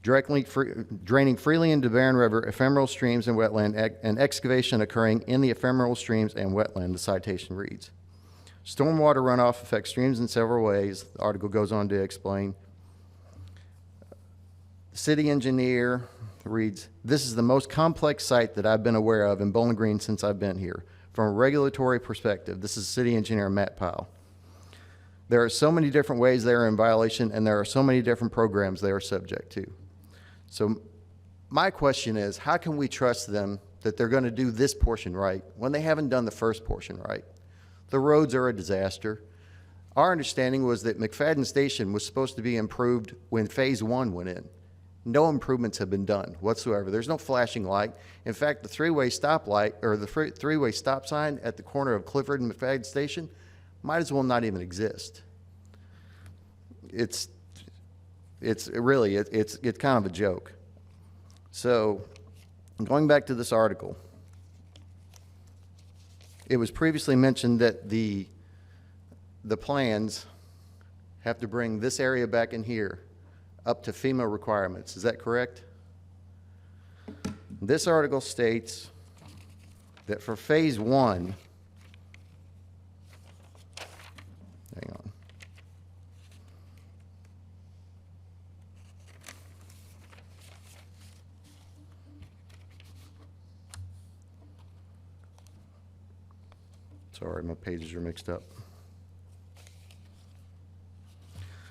Draining freely into Barren River, ephemeral streams and wetland, and excavation occurring in the ephemeral streams and wetland, the citation reads. Stormwater runoff affects streams in several ways. The article goes on to explain. The city engineer reads, this is the most complex site that I've been aware of in Bowling Green since I've been here. From a regulatory perspective, this is city engineer Matt Powell. There are so many different ways they are in violation, and there are so many different programs they are subject to. So my question is, how can we trust them that they're going to do this portion right when they haven't done the first portion right? The roads are a disaster. Our understanding was that McFadden Station was supposed to be improved when Phase 1 went in. No improvements have been done whatsoever. There's no flashing light. In fact, the three-way stoplight, or the three-way stop sign at the corner of Clifford and McFadden Station might as well not even exist. It's kind of a joke. So, going back to this article, it was previously mentioned that the plans have to bring this area back in here up to FEMA requirements. Is that correct? This article states that for Phase 1, hang on. Sorry, my pages are mixed up.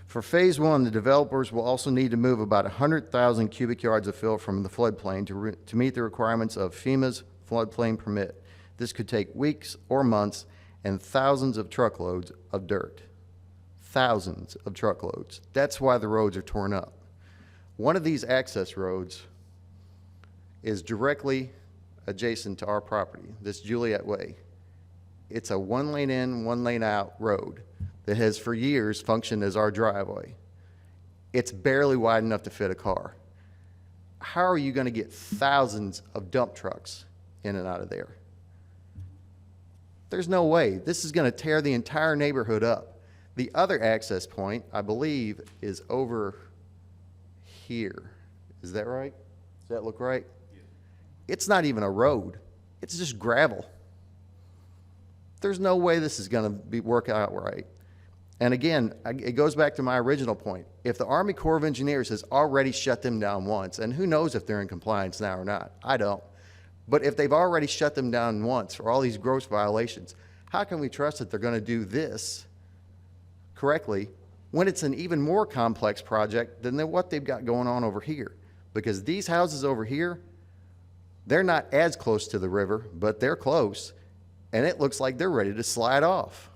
For Phase 1, the developers will also need to move about 100,000 cubic yards of fill from the floodplain to meet the requirements of FEMA's floodplain permit. This could take weeks or months and thousands of truckloads of dirt. Thousands of truckloads. That's why the roads are torn up. One of these access roads is directly adjacent to our property, this Juliet Way. It's a 1-lane in, 1-lane out road that has for years functioned as our driveway. It's barely wide enough to fit a car. How are you going to get thousands of dump trucks in and out of there? There's no way. This is going to tear the entire neighborhood up. The other access point, I believe, is over here. Is that right? Does that look right? Yeah. It's not even a road. It's just gravel. There's no way this is going to work out right. And again, it goes back to my original point. If the Army Corps of Engineers has already shut them down once, and who knows if they're in compliance now or not, I don't. But if they've already shut them down once for all these gross violations, how can we trust that they're going to do this correctly when it's an even more complex project than what they've got going on over here? Because these houses over here, they're not as close to the river, but they're close, and it looks like they're ready to slide off.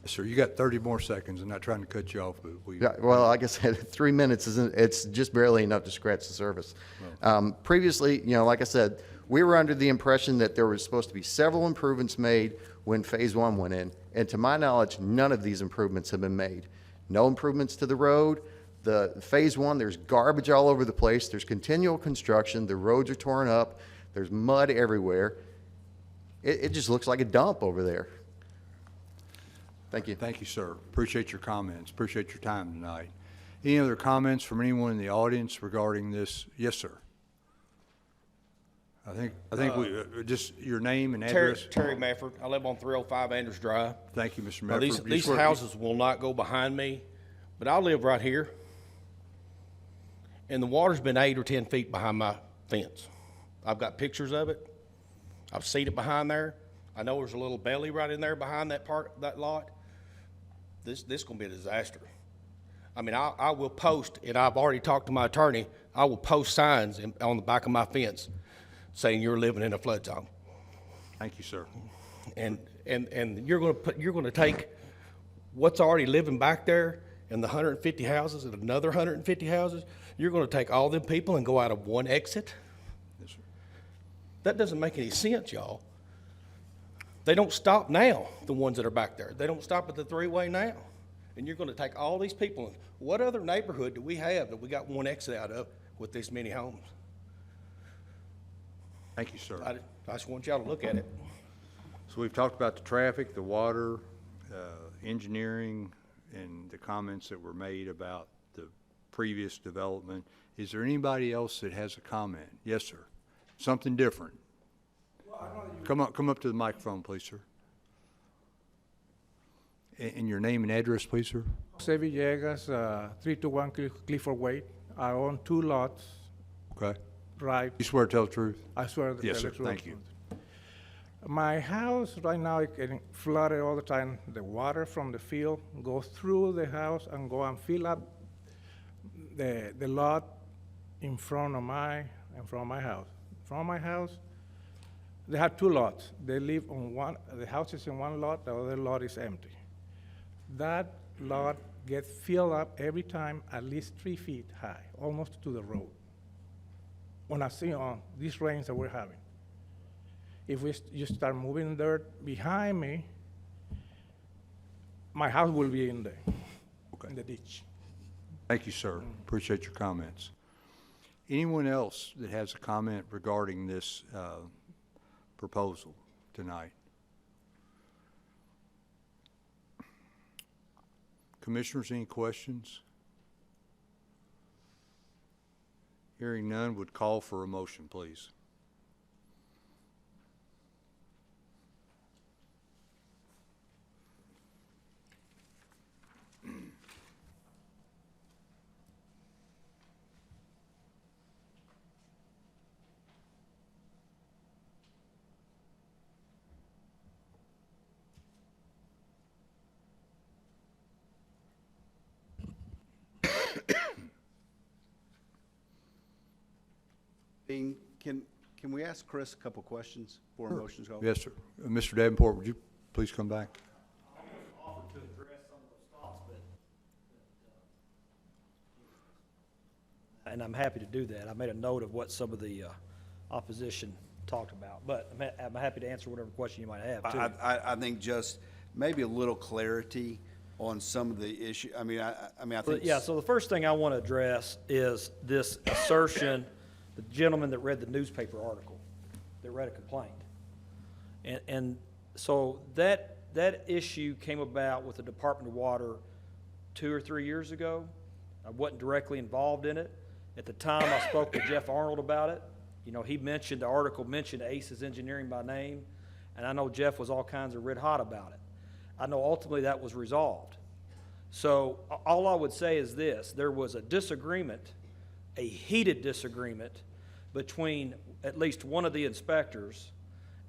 Sir, you got 30 more seconds. I'm not trying to cut you off, but Yeah, well, like I said, 3 minutes it's just barely enough to scratch the surface. Previously, like I said, we were under the impression that there was supposed to be several improvements made when Phase 1 went in, and to my knowledge, none of these improvements have been made. No improvements to the road. The Phase 1, there's garbage all over the place. There's continual construction. The roads are torn up. There's mud everywhere. It just looks like a dump over there. Thank you. Thank you, sir. Appreciate your comments. Appreciate your time tonight. Any other comments from anyone in the audience regarding this? Yes, sir. I think we, just your name and address. Terry Mafford. I live on 305 Andrews Drive. Thank you, Mr. Now, Medford. these houses will not go behind me, but I live right here, and the water's been 8 or 10 feet behind my fence. I've got pictures of it. I've seen it behind there. I know there's a little belly right in there behind that lot. This gonna be a disaster. I mean, I will post, and I've already talked to my attorney, I will post signs on the back of my fence saying you're living in a flood zone. Thank you, sir. And you're gonna take what's already living back there and the 150 houses and another 150 houses, you're gonna take all them people and go out of one exit? Yes, sir. That doesn't make any sense, y'all. They don't stop now, the ones that are back there. They don't stop at the three-way now. And you're gonna take all these people, and what other neighborhood do we have that we got one exit out of with this many homes? Thank you, sir. I just want y'all to look at it. So we've talked about the traffic, the water, engineering, and the comments that were made about the previous development. Is there anybody else that has a comment? Yes, sir. Something different. Come up to the microphone, please, sir. And your name and address, please, sir. Jose Villegas, 321 Clifford Way. I own 2 lots. Okay. Right. You swear to tell the truth? I swear to Yes, tell sir. the truth. Thank you. My house right now is getting flooded all the time. The water from the field goes through the house and go and fill up the lot in front of my house. In front of my house, they have 2 lots. They live on one. The house is in one lot. The other lot is empty. That lot gets filled up every time at least 3 feet high, almost to the road. When I see on these rains that we're having, if you start moving dirt behind me, my house will be in there, in the ditch. Thank you, sir. Appreciate your comments. Anyone else that has a comment regarding this proposal tonight? Commissioners, any questions? Hearing none, would call for a motion, please. Can we ask Chris a couple questions before motions go? Yes, sir. Mr. Davenport, would you please come back? I offered to address some of those thoughts, and I'm happy to do that. I made a note of what some of the opposition talked about, but I'm happy to answer whatever question you might have, too. I think just maybe a little clarity on some of the issue. I think. Yeah, so the first thing I want to address is this assertion, the gentleman that read the newspaper article, that read a complaint. And so that issue came about with the Department of Water 2 or 3 years ago. I wasn't directly involved in it. At the time, I spoke with Jeff Arnold about it. You know, the article mentioned Aces Engineering by name, and I know Jeff was all kinds of red hot about it. I know ultimately that was resolved. So all I would say is this: there was a disagreement, a heated disagreement between at least one of the inspectors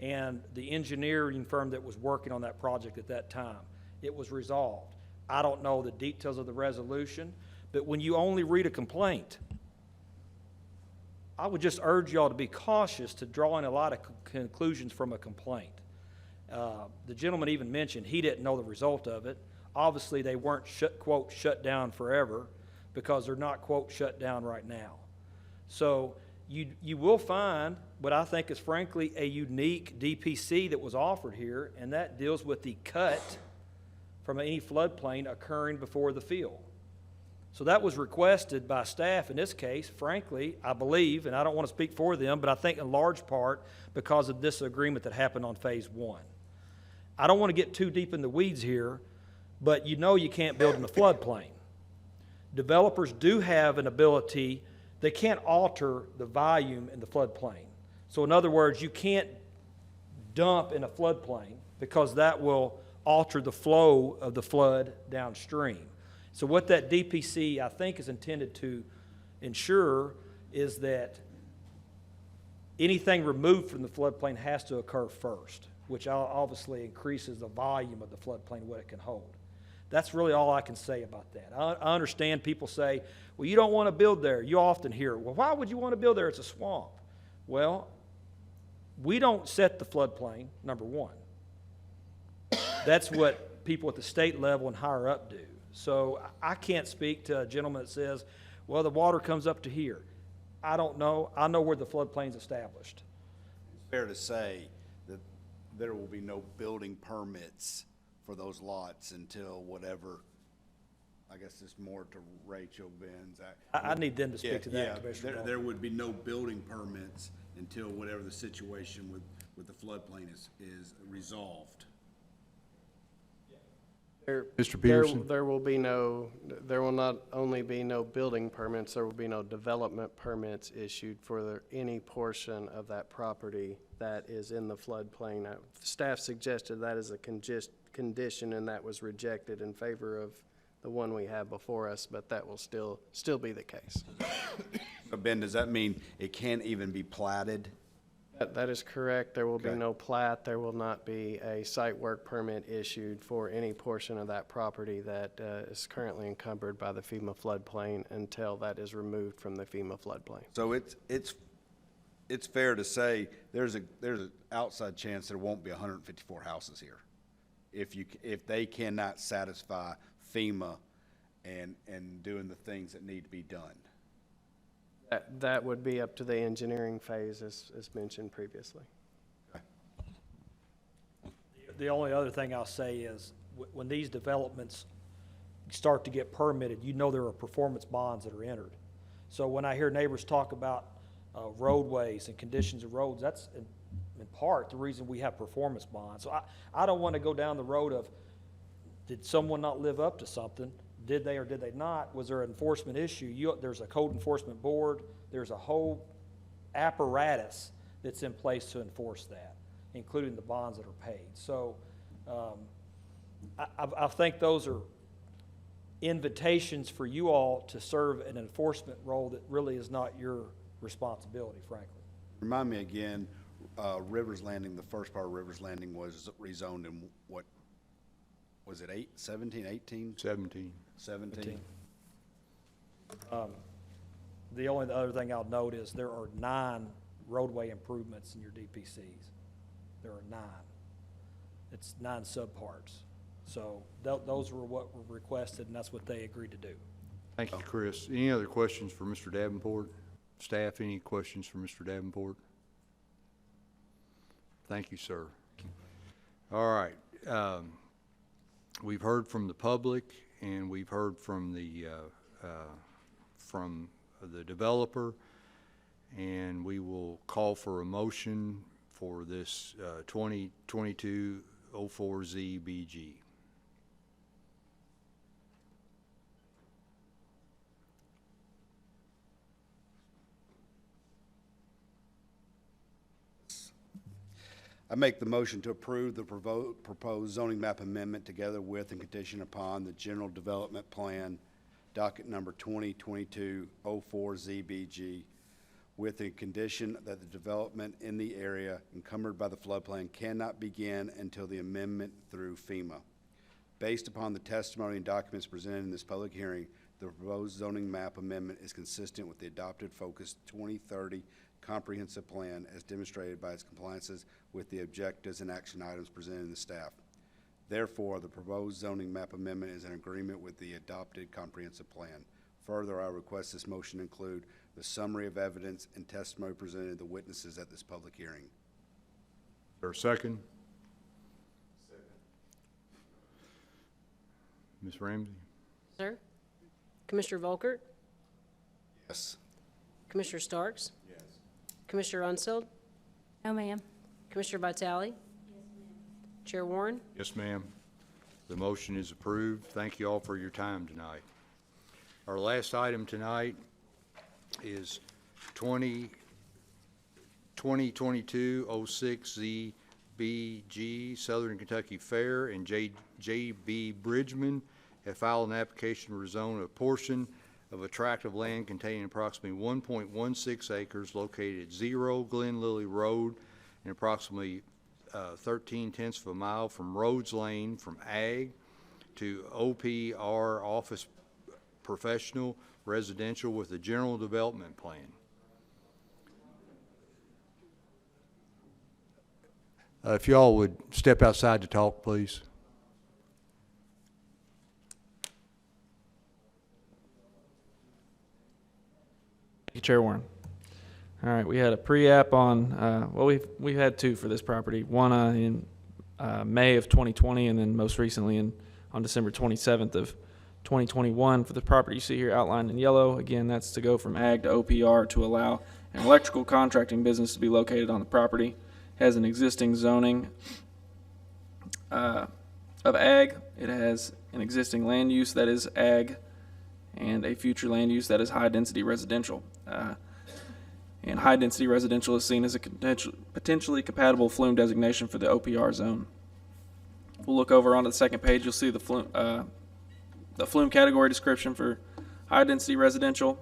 and the engineering firm that was working on that project at that time. It was resolved. I don't know the details of the resolution, but when you only read a complaint, I would just urge y'all to be cautious to drawing a lot of conclusions from a complaint. The gentleman even mentioned he didn't know the result of it. Obviously, they weren't, quote, shut down forever, because they're not, quote, shut down right now. So you will find what I think is frankly a unique DPC that was offered here, and that deals with the cut from any floodplain occurring before the field. So that was requested by staff in this case, frankly, I believe, and I don't want to speak for them, but I think in large part because of this agreement that happened on phase 1. I don't want to get too deep in the weeds here, but you know you can't build in the floodplain. Developers do have an ability, they can't alter the volume in the floodplain. So in other words, you can't dump in a floodplain because that will alter the flow of the flood downstream. So what that DPC, I think, is intended to ensure is that anything removed from the floodplain has to occur first, which obviously increases the volume of the floodplain, what it can hold. That's really all I can say about that. I understand people say, well, you don't want to build there. You often hear, well, why would you want to build there? It's a swamp. Well, we don't set the floodplain, number one. That's what people at the state level and higher up do. So I can't speak to a gentleman that says, well, the water comes up to here. I don't know. I know where the floodplain's established. It's fair to say that there will be no building permits for those lots until whatever, I guess it's more to Rachel Benz. I need them to speak to that, Yeah, Commissioner. there would be no building permits until whatever the situation with the floodplain is resolved. Mr. Peterson? There will not only be no building permits, there will be no development permits issued for any portion of that property that is in the floodplain. Staff suggested that as a condition, and that was rejected in favor of the one we have before us, but that will still be the case. So Ben, does that mean it can't even be platted? That is correct. There will be Okay. no plat. There will not be a site work permit issued for any portion of that property that is currently encumbered by the FEMA floodplain until that is removed from the FEMA floodplain. So it's fair to say there's an outside chance there won't be 154 houses here if they cannot satisfy FEMA and doing the things that need to be done. That would be up to the engineering phase, as mentioned previously. The only other thing I'll say is when these developments start to get permitted, you know there are performance bonds that are entered. So when I hear neighbors talk about roadways and conditions of roads, that's in part the reason we have performance bonds. So I don't want to go down the road of, did someone not live up to something? Did they or did they not? Was there an enforcement issue? There's a code enforcement board. There's a whole apparatus that's in place to enforce that, including the bonds that are paid. So I think those are invitations for you all to serve an enforcement role that really is not your responsibility, frankly. Remind me again, Rivers Landing, the first part of Rivers Landing was rezoned in what, was it 17, 18? 17. 17. The only other thing I'll note is there are 9 roadway improvements in your DPCs. There are 9. It's 9 subparts. So those were what were requested, and that's what they agreed to do. Thank you, Chris. Any other questions for Mr. Davenport? Staff, any questions for Mr. Davenport? Thank you, sir. All right. We've heard from the public, and we've heard from the developer, and we will call for a motion for this 2022-04 ZBG. I make the motion to approve the proposed zoning map amendment together with and condition upon the general development plan, docket number 2022-04 ZBG, with the condition that the development in the area encumbered by the floodplain cannot begin until the amendment through FEMA. Based upon the testimony and documents presented in this public hearing, the proposed zoning map amendment is consistent with the adopted Focus 2030 comprehensive plan as demonstrated by its compliances with the objectives and action items presented in the staff. Therefore, the proposed zoning map amendment is in agreement with the adopted comprehensive plan. Further, I request this motion include the summary of evidence and testimony presented to the witnesses at this public hearing. Is there a second? Second. Ms. Ramsey? Sir? Commissioner Volkert? Yes. Commissioner Starks? Yes. Commissioner Unseld? No, ma'am. Commissioner Vitale? Yes, ma'am. Chair Warren? Yes, ma'am. The motion is approved. Thank you all for your time tonight. Our last item tonight is 2022-06 ZBG Southern Kentucky Fair and J.B. Bridgman have filed an application to rezone a portion of a tract of land containing approximately 1.16 acres located at 0 Glen Lily Road and approximately 13/10 of a mile from Rhoads Lane from ag to OPR office professional residential with a general development plan. If y'all would step outside to talk, please. Thank you, Chair Warren. All right, we had a pre-app on, well, we've had two for this property. One in May of 2020, and then most recently on December 27th of 2021 for the property you see here outlined in yellow. Again, that's to go from ag to OPR to allow an electrical contracting business to be located on the property. Has an existing zoning of ag. It has an existing land use that is ag and a future land use that is high-density residential. And high-density residential is seen as a potentially compatible flume designation for the OPR zone. If we'll look over onto the second page, you'll see the flume category description for high-density residential.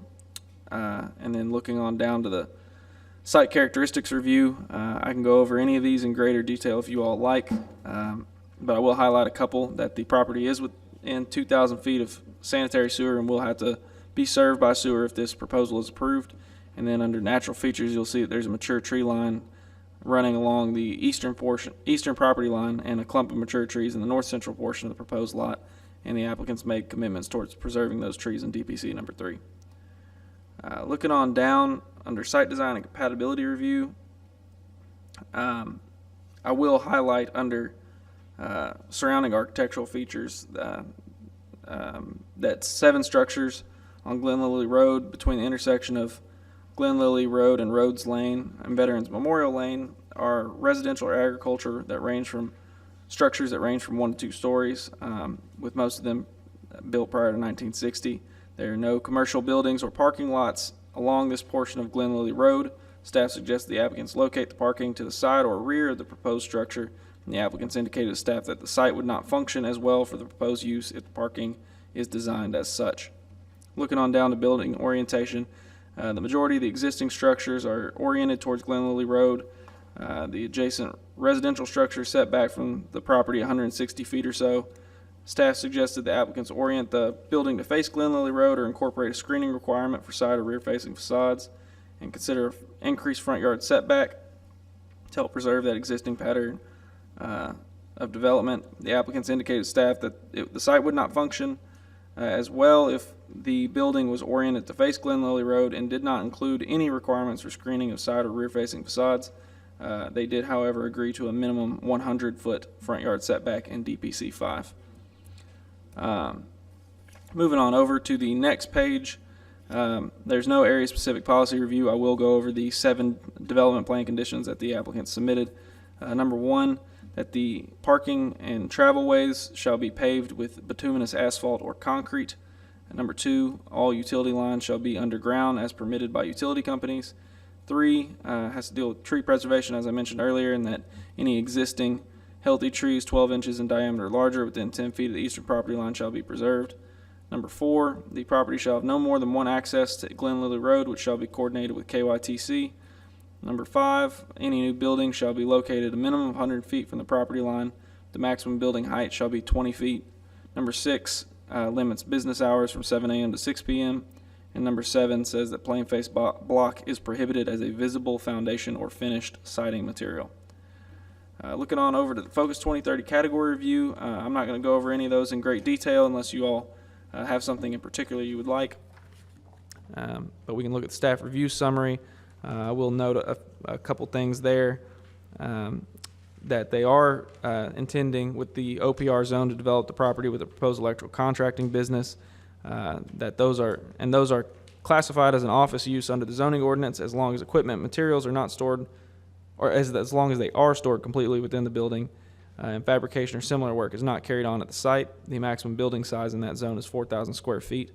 And then looking on down to the site characteristics review, I can go over any of these in greater detail if you all like, but I will highlight a couple that the property is within 2,000 feet of sanitary sewer and will have to be served by sewer if this proposal is approved. And then under natural features, you'll see that there's a mature tree line running along the eastern property line and a clump of mature trees in the north central portion of the proposed lot, and the applicants made commitments towards preserving those trees in DPC number 3. Looking on down under site design and compatibility review, I will highlight under surrounding architectural features that 7 structures on Glen Lily Road between the intersection of Glen Lily Road and Rhoads Lane and Veterans Memorial Lane are residential or agriculture that range from structures that range from 1 to 2 stories, with most of them built prior to 1960. There are no commercial buildings or parking lots along this portion of Glen Lily Road. Staff suggests the applicants locate the parking to the side or rear of the proposed structure, and the applicants indicated to staff that the site would not function as well for the proposed use if the parking is designed as such. Looking on down to building orientation, the majority of the existing structures are oriented towards Glen Lily Road. The adjacent residential structure set back from the property 160 feet or so. Staff suggested the applicants orient the building to face Glen Lily Road or incorporate a screening requirement for side or rear-facing facades, and consider increased front yard setback to help preserve that existing pattern of development. The applicants indicated to staff that the site would not function as well if the building was oriented to face Glen Lily Road and did not include any requirements for screening of side or rear-facing facades. They did, however, agree to a minimum 100-foot front yard setback in DPC 5. Moving on over to the next page, there's no area-specific policy review. I will go over the 7 development plan conditions that the applicant submitted. Number 1, that the parking and travel ways shall be paved with bituminous asphalt or concrete. And number 2, all utility lines shall be underground as permitted by utility companies. 3 has to deal with tree preservation, as I mentioned earlier, and that any existing healthy trees 12 inches in diameter or larger within 10 feet of the eastern property line shall be preserved. Number 4, the property shall have no more than 1 access to Glen Lily Road, which shall be coordinated with KYTC. Number 5, any new building shall be located a minimum of 100 feet from the property line. The maximum building height shall be 20 feet. Number 6 limits business hours from 7 a.m. to 6 p.m. And number 7 says that plain face block is prohibited as a visible foundation or finished siding material. Looking on over to the Focus 2030 category review, I'm not going to go over any of those in great detail unless you all have something in particular you would like. But we can look at the staff review summary. I will note a couple things there, that they are intending with the OPR zone to develop the property with a proposed electrical contracting business, that those are classified as an office use under the zoning ordinance as long as equipment and materials are not stored, or as long as they are stored completely within the building, and fabrication or similar work is not carried on at the site. The maximum building size in that zone is 4,000 square feet,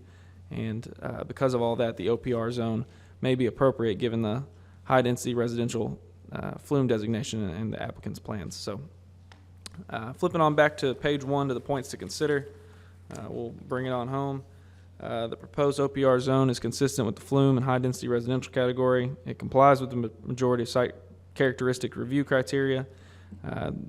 and because of all that, the OPR zone may be appropriate given the high-density residential flume designation and the applicant's plans. So flipping on back to page 1 to the points to consider, we'll bring it on home. The proposed OPR zone is consistent with the flume and high-density residential category. It complies with the majority of site characteristic review criteria.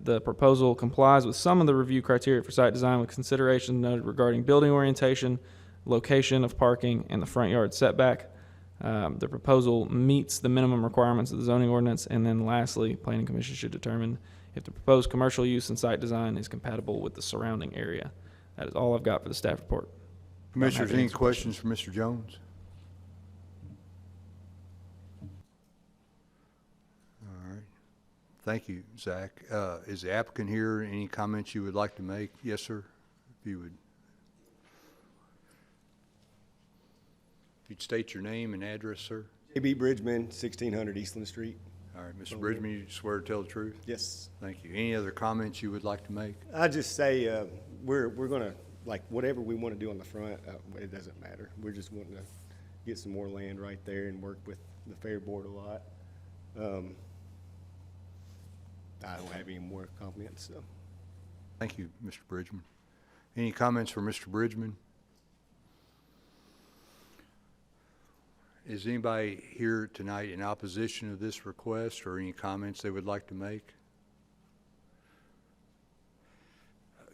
The proposal complies with some of the review criteria for site design, with considerations noted regarding building orientation, location of parking, and the front yard setback. The proposal meets the minimum requirements of the zoning ordinance. And then lastly, Planning Commission should determine if the proposed commercial use and site design is compatible with the surrounding area. That is all I've got for the staff report. Commissioners, any questions for Mr. Jones? All right. Thank you, Zach. Is the applicant here? Any comments you would like to make? Yes, sir. If you would. If you'd state your name and address, sir. J.B. Bridgman, 1600 Eastland Street. All right, Mr. Bridgman, you swear to tell the truth? Yes. Thank you. Any other comments you would like to make? I just say we're going to, like, whatever we want to do on the front, it doesn't matter. We're just wanting to get some more land right there and work with the Fair Board a lot. I don't have any more comments. So. Thank you, Mr. Bridgman. Any comments for Mr. Bridgman? Is anybody here tonight in opposition of this request, or any comments they would like to make?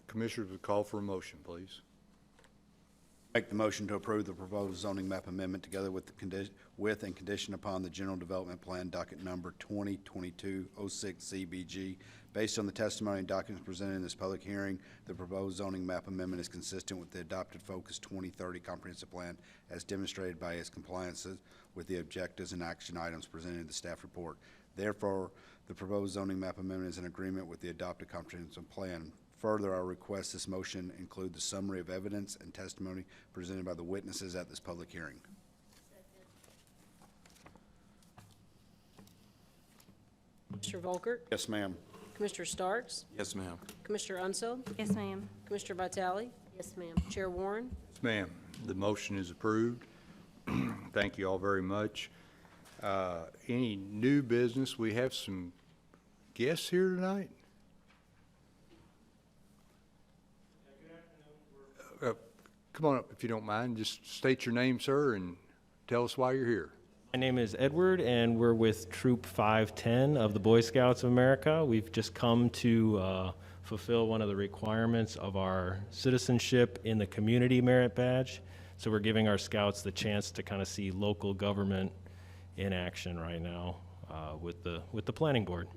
Commissioners would call for a motion, please. Make the motion to approve the proposed zoning map amendment together with and condition upon the general development plan docket number 2022-06 CBG. Based on the testimony and documents presented in this public hearing, the proposed zoning map amendment is consistent with the adopted Focus 2030 comprehensive plan as demonstrated by its compliances with the objectives and action items presented in the staff report. Therefore, the proposed zoning map amendment is in agreement with the adopted comprehensive plan. Further, I request this motion include the summary of evidence and testimony presented by the witnesses at this public hearing. Mr. Volkert? Yes, ma'am. Commissioner Starks? Yes, ma'am. Commissioner Unseld? Yes, ma'am. Commissioner Vitale? Yes, ma'am. Chair Warren? Yes, ma'am. The motion is approved. Thank you all very much. Any new business? We have some guests here tonight. Come on up if you don't mind. Just state your name, sir, and tell us why you're here. My name is Edward, and we're with Troop 510 of the Boy Scouts of America. We've just come to fulfill one of the requirements of our citizenship in the community merit badge. So we're giving our scouts the chance to kind of see local government in action right now with the planning board.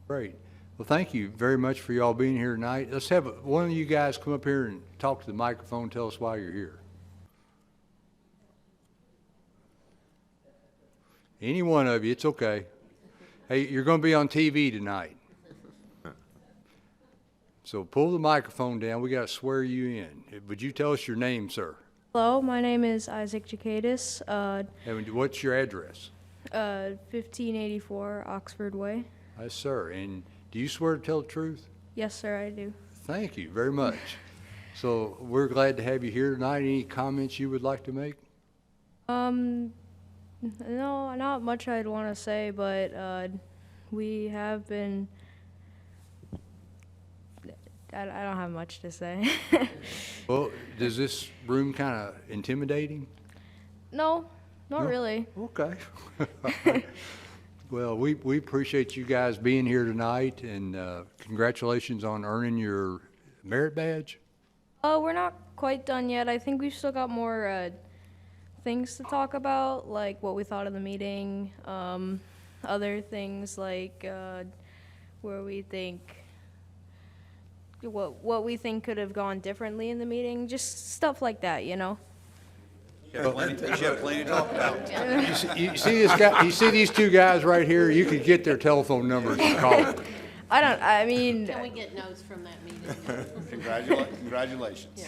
Great. Well, thank you very much for y'all being here tonight. Let's have one of you guys come up here and talk to the microphone, tell us why you're here. Any one of you, it's okay. Hey, you're going to be on TV tonight. So pull the microphone down. We got to swear you in. Would you tell us your name, sir? Hello, my name is Isaac Jacadis. And what's your address? 1584 Oxford Way. Yes, sir. And do you swear to tell the truth? Yes, sir, I do. Thank you very much. So we're glad to have you here tonight. Any comments you would like to make? No, not much I'd want to say, but we have been. I don't have much to say. Well, does this room kind of intimidating? No, not really. Okay. Well, we appreciate you guys being here tonight, and congratulations on earning your merit badge. We're not quite done yet. I think we've still got more things to talk about, like what we thought of the meeting, other things like where we think what we think could have gone differently in the meeting, just stuff like that, you know. You have plenty to talk about. You see this guy? You see these two guys right here? You could get their telephone numbers and call them. I mean. Can we get notes from that meeting? Congratulations. Yeah, congratulations.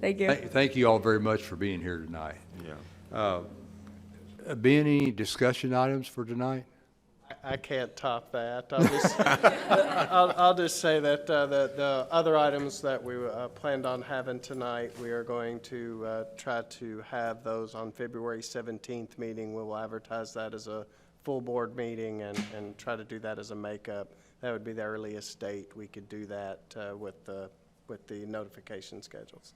Thank you. Thank you all very much for being here tonight. Yeah. Be any discussion items for tonight? I can't top that. I'll just say that the other items that we planned on having tonight, we are going to try to have those on February 17th meeting. We will advertise that as a full board meeting and try to do that as a makeup. That would be the earliest date we could do that with the notification schedules.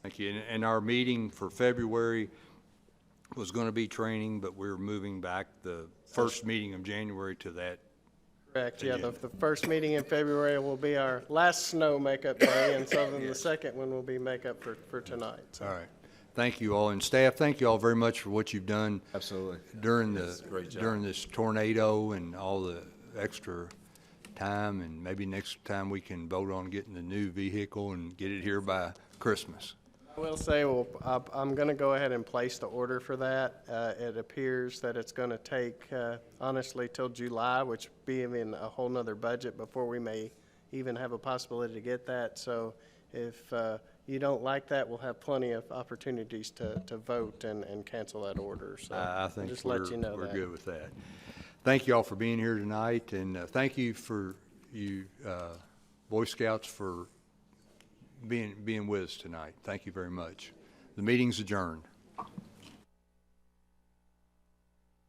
Thank you. And our meeting for February was going to be training, but we're moving back the first meeting of January to that. Correct, yeah, the first meeting in February will be our last snow makeup day, and so then the second one will be makeup for tonight. So. All right. Thank you all. And staff, thank you all very much for what you've done. Absolutely. During Great job. during this tornado and all the extra time, and maybe next time we can vote on getting the new vehicle and get it here by Christmas. I will say, well, I'm going to go ahead and place the order for that. It appears that it's going to take, honestly, till July, which be in a whole nother budget before we may even have a possibility to get that. So if you don't like that, we'll have plenty of opportunities to vote and cancel that order. So I think just let you know we're that. good with that. Thank you all for being here tonight, and thank you for you Boy Scouts for being with us tonight. Thank you very much. The meeting's adjourned.